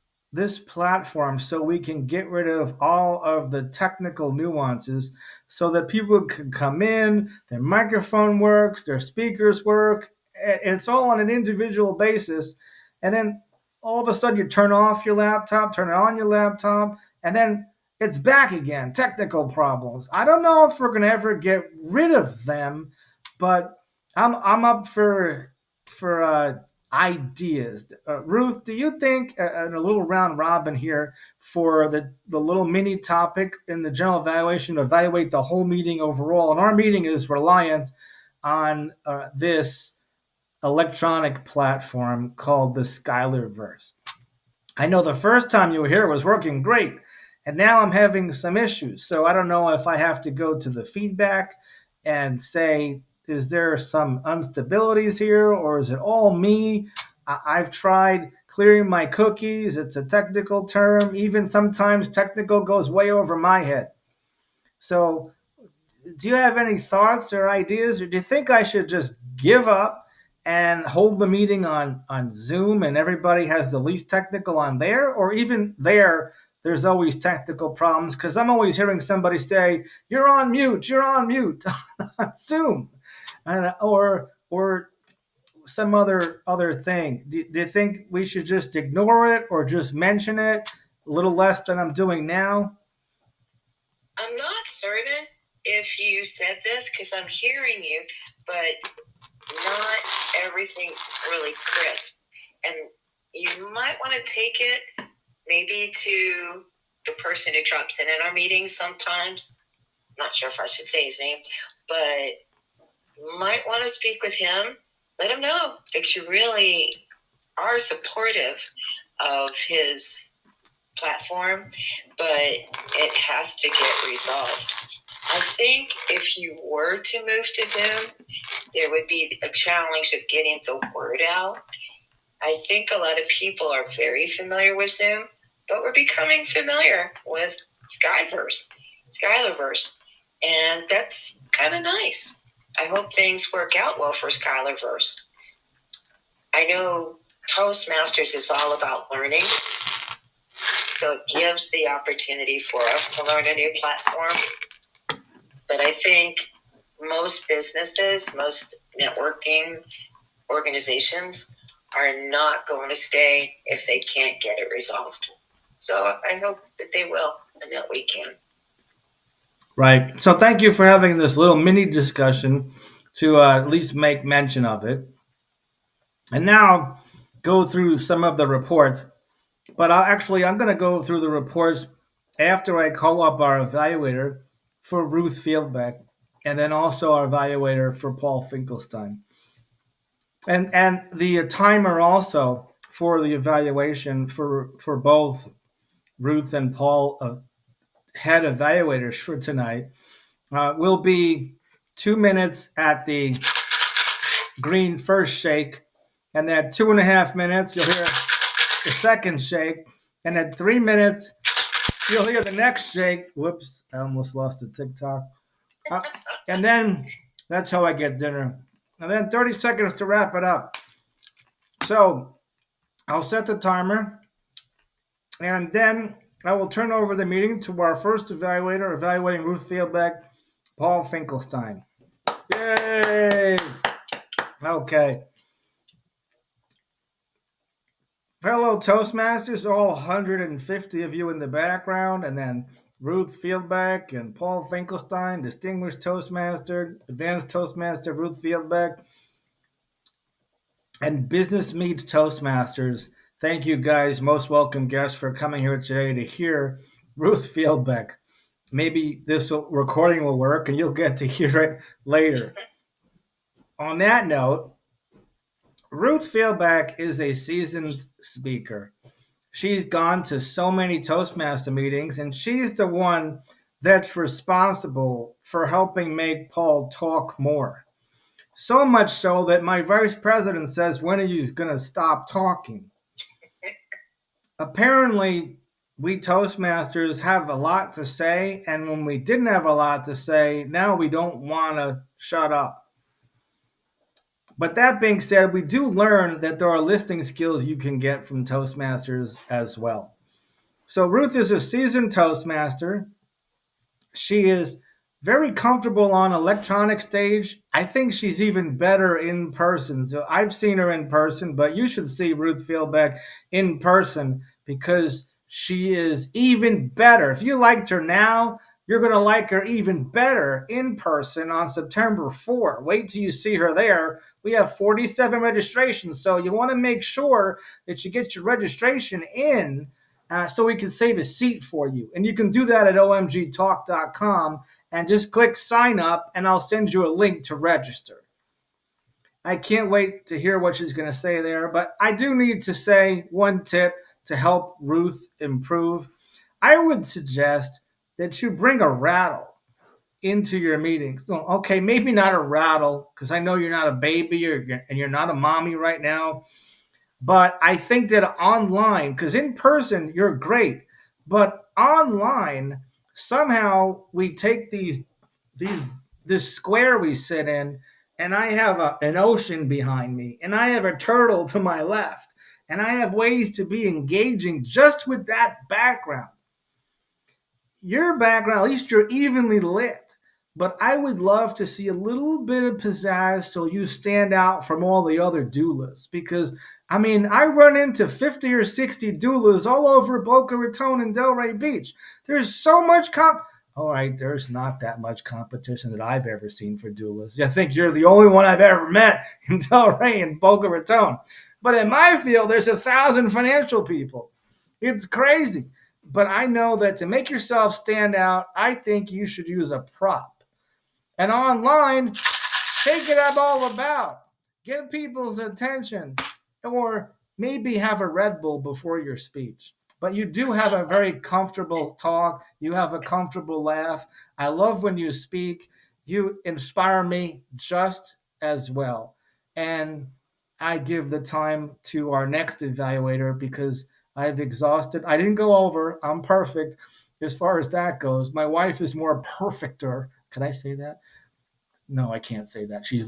platform so we can get rid of all of the technical nuances so that people can come in, their microphone works, their speakers work. It's all on an individual basis. And then all of a sudden you turn off your laptop, turn it on your laptop, and then it's back again. Technical problems. I don't know if we're going to ever get rid of them, but I'm up for ideas. Ruth, do you think a little round robin here for the little mini topic in the general evaluation to evaluate the whole meeting overall? And our meeting is reliant on this electronic platform called the Skylarverse. I know the first time you were here it was working great, And now I'm having some issues. So I don't know if I have to go to the feedback and say, is there some instabilities here, or is it all me? I've tried clearing my cookies. It's a technical term. Even sometimes technical goes way over my head. So do you have any thoughts or ideas, or do you think I should just give up and hold the meeting on Zoom and everybody has the least technical on there? Or even there's always technical problems because I'm always hearing somebody say, you're on mute on Zoom. Or some other thing. Do you think we should just ignore it or just mention it a little less than I'm doing now? I'm not certain if you said this because I'm hearing you, but not everything really crisp. And you might want to take it maybe to the person who drops in our meetings sometimes. Not sure if I should say his name, but you might want to speak with him. Let him know that you really are supportive of his platform, but it has to get resolved. I think if you were to move to Zoom, there would be a challenge of getting the word out. I think a lot of people are very familiar with Zoom, but we're becoming familiar with Skylarverse, and that's kind of nice. I hope things work out well for Skylarverse. I know Toastmasters is all about learning, so it gives the opportunity for us to learn a new platform. But I think most businesses, most networking organizations are not going to stay if they can't get it resolved. So I hope that they will and that we can. Right. So thank you for having this little mini discussion to at least make mention of it. And now go through some of the reports. But I'm going to go through the reports after I call up our evaluator for Ruth Fieldbeck, and then also our evaluator for Paul Finkelstein. And the timer also for the evaluation for both Ruth and Paul, head evaluators for tonight, will be 2 minutes at the green first shake, and at 2.5 minutes you'll hear the second shake, and at 3 minutes you'll hear the next shake. Whoops, I almost lost the TikTok. And then that's how I get dinner. And then 30 seconds to wrap it up. So I'll set the timer, and then I will turn over the meeting to our first evaluator, evaluating Ruth Fieldbeck, Paul Finkelstein. Yay! Okay. Fellow Toastmasters, all 150 of you in the background, and then Ruth Fieldbeck and Paul Finkelstein, Distinguished Toastmaster, Advanced Toastmaster Ruth Fieldbeck, and Business Meets Toastmasters. Thank you guys, most welcome guests, for coming here today to hear Ruth Fieldbeck. Maybe this recording will work and you'll get to hear it later. On that note, Ruth Fieldbeck is a seasoned speaker. She's gone to so many Toastmaster meetings, and she's the one that's responsible for helping make Paul talk more. So much so that my vice president says, when are you going to stop talking? Apparently, we Toastmasters have a lot to say, and when we didn't have a lot to say, now we don't want to shut up. But that being said, we do learn that there are listening skills you can get from Toastmasters as well. So Ruth is a seasoned Toastmaster. She is very comfortable on electronic stage. I think she's even better in person. So I've seen her in person, but you should see Ruth Fieldbeck in person because she is even better. If you liked her now, you're going to like her even better in person on September 4th. Wait till you see her there. We have 47 registrations, so you want to make sure that you get your registration in so we can save a seat for you. And you can do that at omgtalk.com and just click sign up, and I'll send you a link to register. I can't wait to hear what she's going to say there, but I do need to say one tip to help Ruth improve. I would suggest that you bring a rattle into your meetings. So, okay, maybe not a rattle because I know you're not a baby and you're not a mommy right now. But I think that online, because in person you're great, but online somehow we take these this square we sit in, and I have an ocean behind me, and I have a turtle to my left, and I have ways to be engaging just with that background. Your background, at least you're evenly lit. But I would love to see a little bit of pizzazz so you stand out from all the other doulas. Because, I mean, I run into 50 or 60 doulas all over Boca Raton and Delray Beach. There's so much All right, there's not that much competition that I've ever seen for doulas. I think you're the only one I've ever met in Delray and Boca Raton. But in my field, there's 1,000 financial people. It's crazy. But I know that to make yourself stand out, I think you should use a prop. And online, shake it up all about. Get people's attention. Or maybe have a Red Bull before your speech. But you do have a very comfortable talk. You have a comfortable laugh. I love when you speak. You inspire me just as well. And I give the time to our next evaluator because I've exhausted. I didn't go over. I'm perfect as far as that goes. My wife is more perfecter. Can I say that? No, I can't say that. She's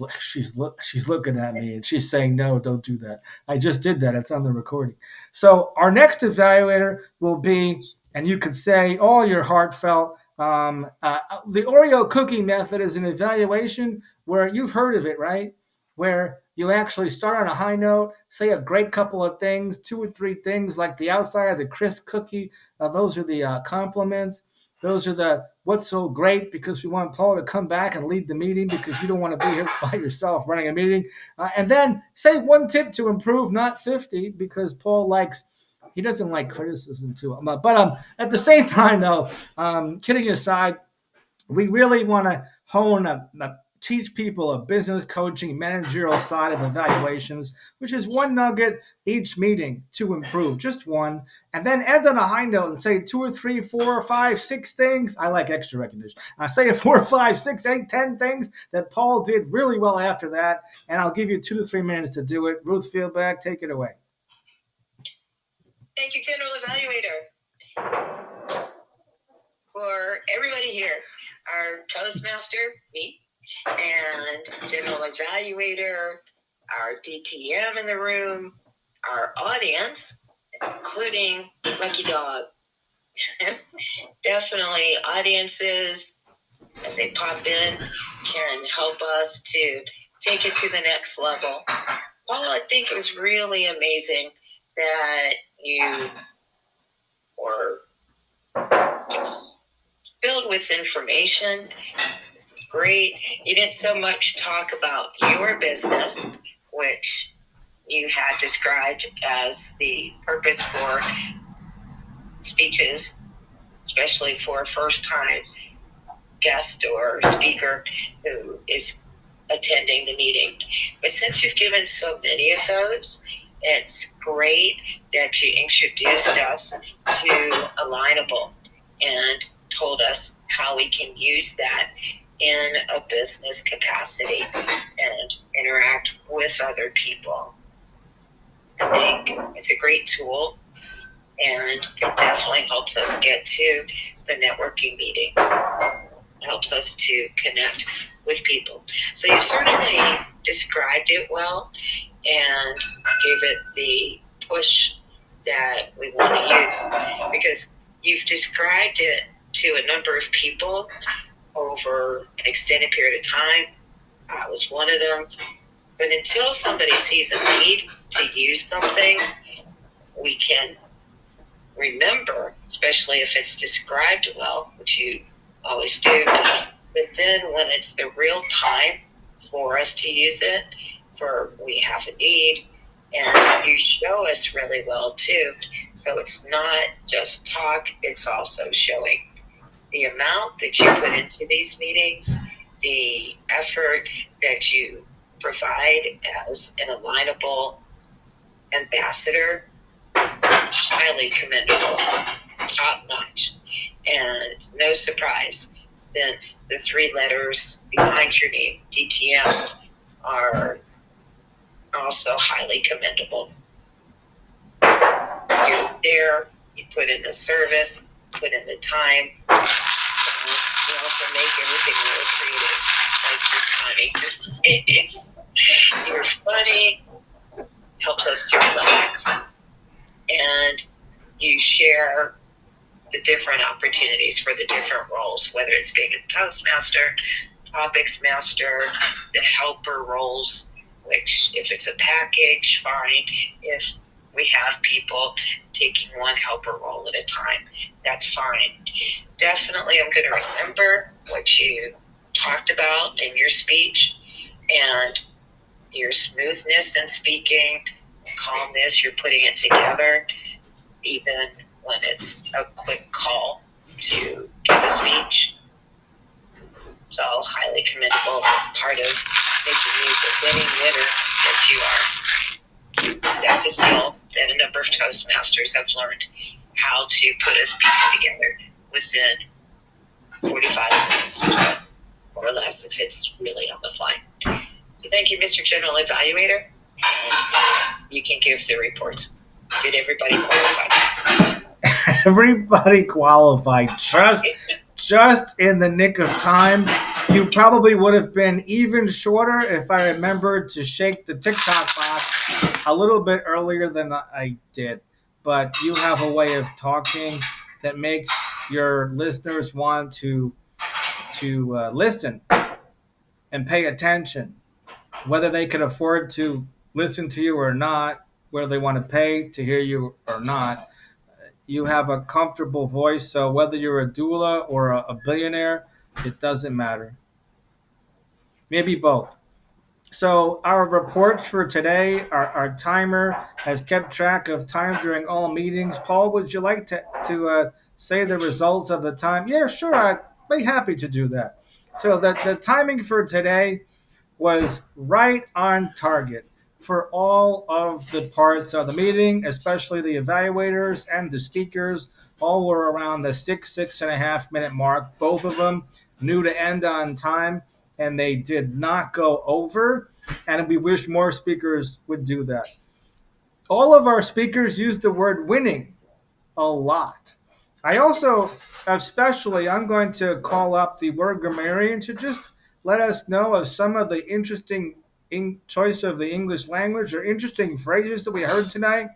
looking at me and she's saying, "No, don't do that." I just did that. It's on the recording. So our next evaluator will be, and you could say all your heartfelt. The Oreo cookie method is an evaluation where you've heard of it, right? Where you actually start on a high note, say a great couple of things, 2 or 3 things, like the outside of the crisp cookie. Those are the compliments. Those are the what's so great because we want Paul to come back and lead the meeting because you don't want to be here by yourself running a meeting. And then say one tip to improve, not 50, because Paul he doesn't like criticism too. But at the same time, though, kidding aside, we really want to teach people a business coaching managerial side of evaluations, which is one nugget each meeting to improve, just one, and then end on a high note and say 2 or 3, 4 or 5, 6 things. I like extra recognition. I say 4, 5, 6, 8, 10 things that Paul did really well after that, and I'll give you 2 to 3 minutes to do it. Ruth Fieldback, take it away. Thank you, General Evaluator. For everybody here, our Toastmaster, me, and General Evaluator, our DTM in the room, our audience, including Lucky Dog. Definitely audiences, as they pop in, can help us to take it to the next level. Well, I think it was really amazing that you were just filled with information. It's great. You didn't so much talk about your business, which you had described as the purpose for speeches, especially for a first-time guest or speaker who is attending the meeting. But since you've given so many of those, it's great that you introduced us to Alignable and told us how we can use that in a business capacity and interact with other people. I think it's a great tool, and it definitely helps us get to the networking meetings. It helps us to connect with people. So you certainly described it well and gave it the push that we want to use, because you've described it to a number of people over an extended period of time. I was one of them. But until somebody sees a need to use something, we can remember, especially if it's described well, which you always do. But then when it's the real time for us to use it, for we have a need, and you show us really well too. So it's not just talk, it's also showing the amount that you put into these meetings, the effort that you provide as an Alignable ambassador. Highly commendable. top notch. And it's no surprise, since the three letters behind your name, DTM, are also highly commendable. You're there, you put in the service, put in the time. You also make everything real creative, like your timing. You're funny, helps us to relax, and you share the different opportunities for the different roles, whether it's being a Toastmaster, Topics Master, the helper roles, which if it's a package, fine. If we have people taking one helper role at a time, that's fine. Definitely, I'm going to remember what you talked about in your speech and your smoothness in speaking, calmness, you're putting it together, even when it's a quick call to give a speech. It's all highly commendable. It's part of making you the winning winner that you are. That's a skill that a number of Toastmasters have learned, how to put a speech together within 45 minutes or less if it's really on the fly. So thank you, Mr. General Evaluator. And you can give the reports. Did everybody qualify? Everybody qualified just in the nick of time. You probably would have been even shorter if I remembered to shake the TikTok box a little bit earlier than I did. But you have a way of talking that makes your listeners want to listen and pay attention, whether they can afford to listen to you or not, whether they want to pay to hear you or not. You have a comfortable voice, so whether you're a doula or a billionaire, it doesn't matter. Maybe both. So our reports for today, our timer has kept track of time during all meetings. Paul, would you like to say the results of the time? Yeah, sure. I'd be happy to do that. So the timing for today was right on target for all of the parts of the meeting, especially the evaluators and the speakers. All were around the 6.5 minute mark. Both of them knew to end on time, and they did not go over. And we wish more speakers would do that. All of our speakers used the word winning a lot. I also, especially, I'm going to call up the word grammarian to just let us know of some of the interesting choice of the English language or interesting phrases that we heard tonight.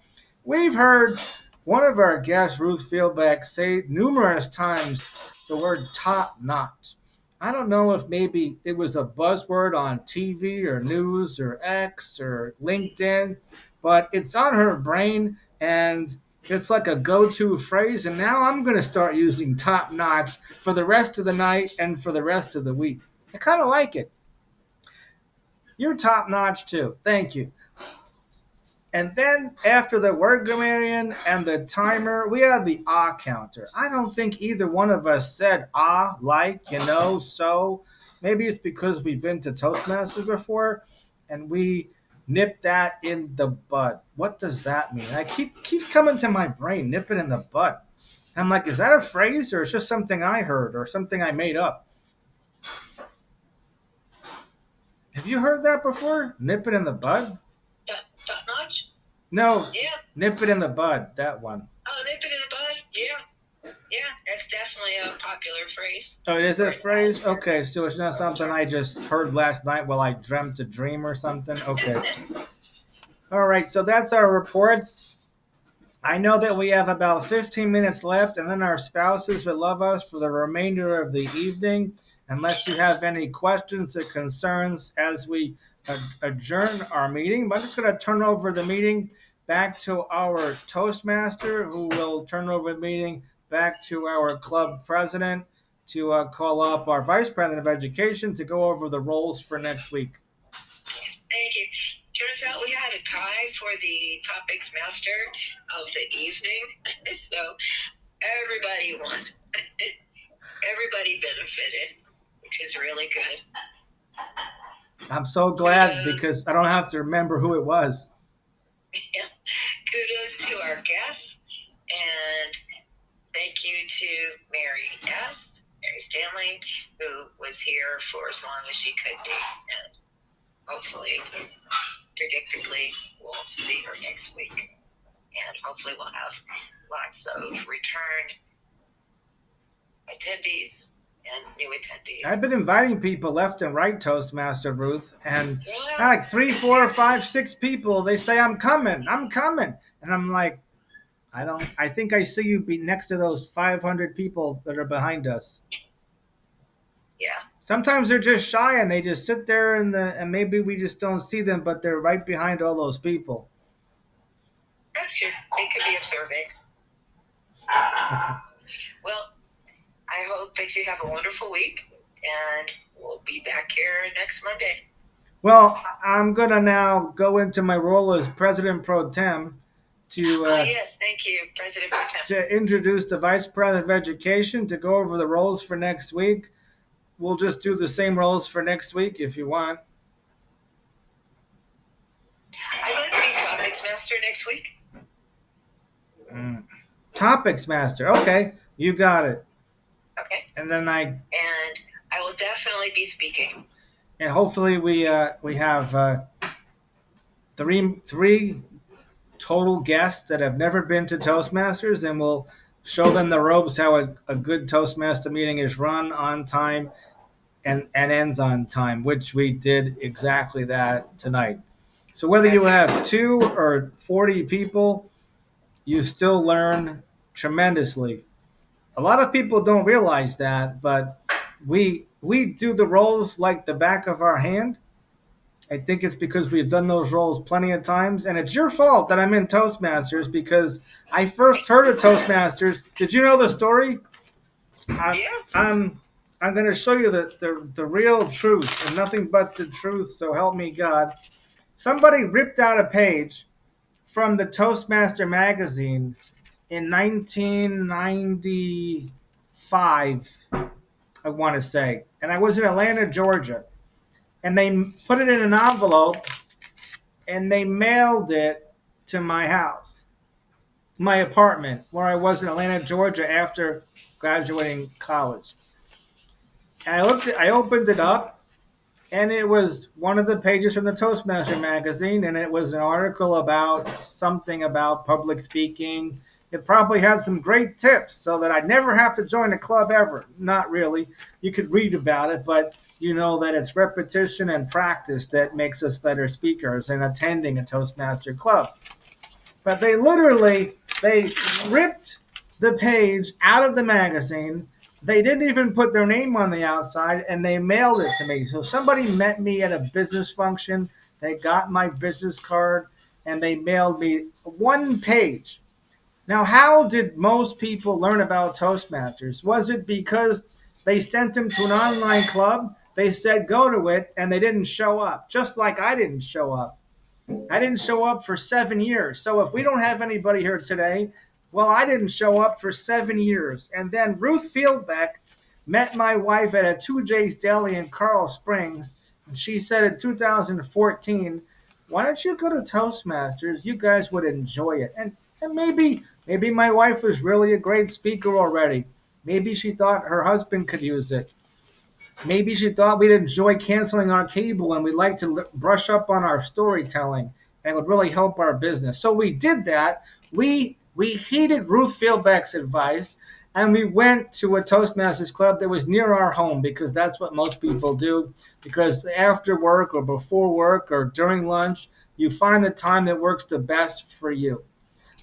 We've heard one of our guests, Ruth Fieldback, say numerous times the word top notch. I don't know if maybe it was a buzzword on TV or news or X or LinkedIn, but it's on her brain and it's like a go-to phrase. And now I'm going to start using top notch for the rest of the night and for the rest of the week. I kind of like it. You're top notch too. Thank you. And then after the word grammarian and the timer, we have the ah counter. I don't think either one of us said ah, like, so. Maybe it's because we've been to Toastmasters before and we nipped that in the bud. What does that mean? I keeps coming to my brain, nip it in the bud. I'm like, is that a phrase or it's just something I heard or something I made up? Have you heard that before? Nip it in the bud? Top notch? No. Yeah. Nip it in the bud, that one. Oh, nip it in the bud? Yeah. Yeah, that's definitely a popular phrase. Oh, it is a phrase? Okay, so it's not something I just heard last night while I dreamt a dream or something? Okay. All right, so that's our reports. I know that we have about 15 minutes left, and then our spouses would love us for the remainder of the evening. Unless you have any questions or concerns as we adjourn our meeting. But I'm just going to turn over the meeting back to our Toastmaster, who will turn over the meeting back to our club president to call up our vice president of education to go over the roles for next week. Thank you. Turns out we had a tie for the topics master of the evening. So everybody won. Everybody benefited, which is really good. I'm so glad because I don't have to remember who it was. Yeah. Kudos to our guests and Thank you to Mary S., Mary Stanley, who was here for as long as she could be. And hopefully, predictably, we'll see her next week. And hopefully we'll have lots of return attendees and new attendees. I've been inviting people left and right, Toastmaster Ruth, and Yeah. like 3, 4, 5, 6 people, they say, I'm coming. And I'm like, I think I see you be next to those 500 people that are behind us. Yeah. Sometimes they're just shy and they just sit there and maybe we just don't see them, but they're right behind all those people. That's true. They could be observing. Well, I hope that you have a wonderful week, and we'll be back here next Monday. Well, I'm going to now go into my role as President Pro Tem to yes, thank you, President Pro Tem. to introduce the Vice President of Education to go over the roles for next week. We'll just do the same roles for next week if you want. I'd like to be Topics Master next week. Topics Master. Okay, you got it. Okay. And then And I will definitely be speaking. and hopefully we have three total guests that have never been to Toastmasters, and we'll show them the ropes how a good Toastmaster meeting is run on time and ends on time, which we did exactly that tonight. So whether you have 2 or 40 people, you still learn tremendously. A lot of people don't realize that, but we do the roles like the back of our hand. I think it's because we've done those roles plenty of times, and it's your fault that I'm in Toastmasters because I first heard of Toastmasters. Did you know the story? I'm going to show you the real truth and nothing but the truth. So help me God. Somebody ripped out a page from the Toastmaster magazine in 1995, I want to say. And I was in Atlanta, Georgia. And they put it in an envelope and they mailed it to my house, my apartment, where I was in Atlanta, Georgia after graduating college. And I opened it up, and it was one of the pages from the Toastmaster magazine, and it was an article about something about public speaking. It probably had some great tips so that I'd never have to join a club ever. Not really. You could read about it, but you know that it's repetition and practice that makes us better speakers and attending a Toastmaster club. But they ripped the page out of the magazine. They didn't even put their name on the outside, and they mailed it to me. So somebody met me at a business function. They got my business card, and they mailed me one page. Now, how did most people learn about Toastmasters? Was it because they sent them to an online club? They said go to it, and they didn't show up, just like I didn't show up. I didn't show up for 7 years. So if we don't have anybody here today, well, I didn't show up for 7 years. And then Ruth Fieldbeck met my wife at a 2J's Deli in Carl Springs. And she said in 2014, why don't you go to Toastmasters? You guys would enjoy it. And maybe my wife was really a great speaker already. Maybe she thought her husband could use it. Maybe she thought we'd enjoy canceling our cable and we'd like to brush up on our storytelling and it would really help our business. So we did that. We heeded Ruth Fieldbeck's advice and we went to a Toastmasters club that was near our home because that's what most people do. Because after work or before work or during lunch, you find the time that works the best for you.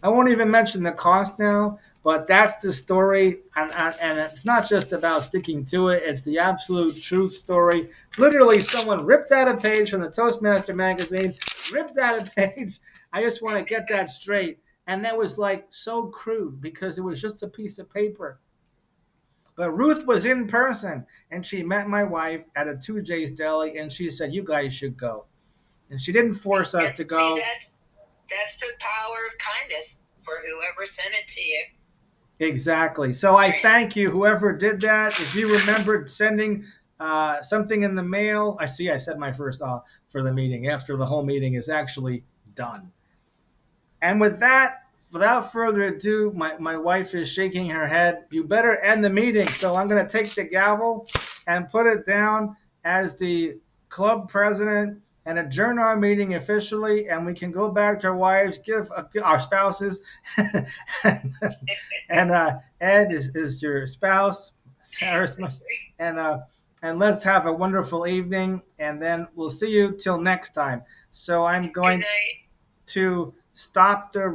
I won't even mention the cost now, but that's the story, and it's not just about sticking to it. It's the absolute truth story. Literally, someone ripped out a page from the Toastmaster magazine, ripped out a page. I just want to get that straight. And that was like so crude because it was just a piece of paper. But Ruth was in person, and she met my wife at a 2J's Deli, and she said, you guys should go. And she didn't force us to go. See, that's the power of kindness for whoever sent it to you. Exactly. So I thank you, whoever did that. If you remembered sending something in the mail, I said my first for the meeting after the whole meeting is actually done. And with that, without further ado, my wife is shaking her head. You better end the meeting. So I'm going to take the gavel and put it down as the club president and adjourn our meeting officially. And we can go back to our wives, give our spouses. And Ed is your spouse, Sarah's, and and let's have a wonderful evening. And then we'll see you till next time. So I'm Good going night. to stop the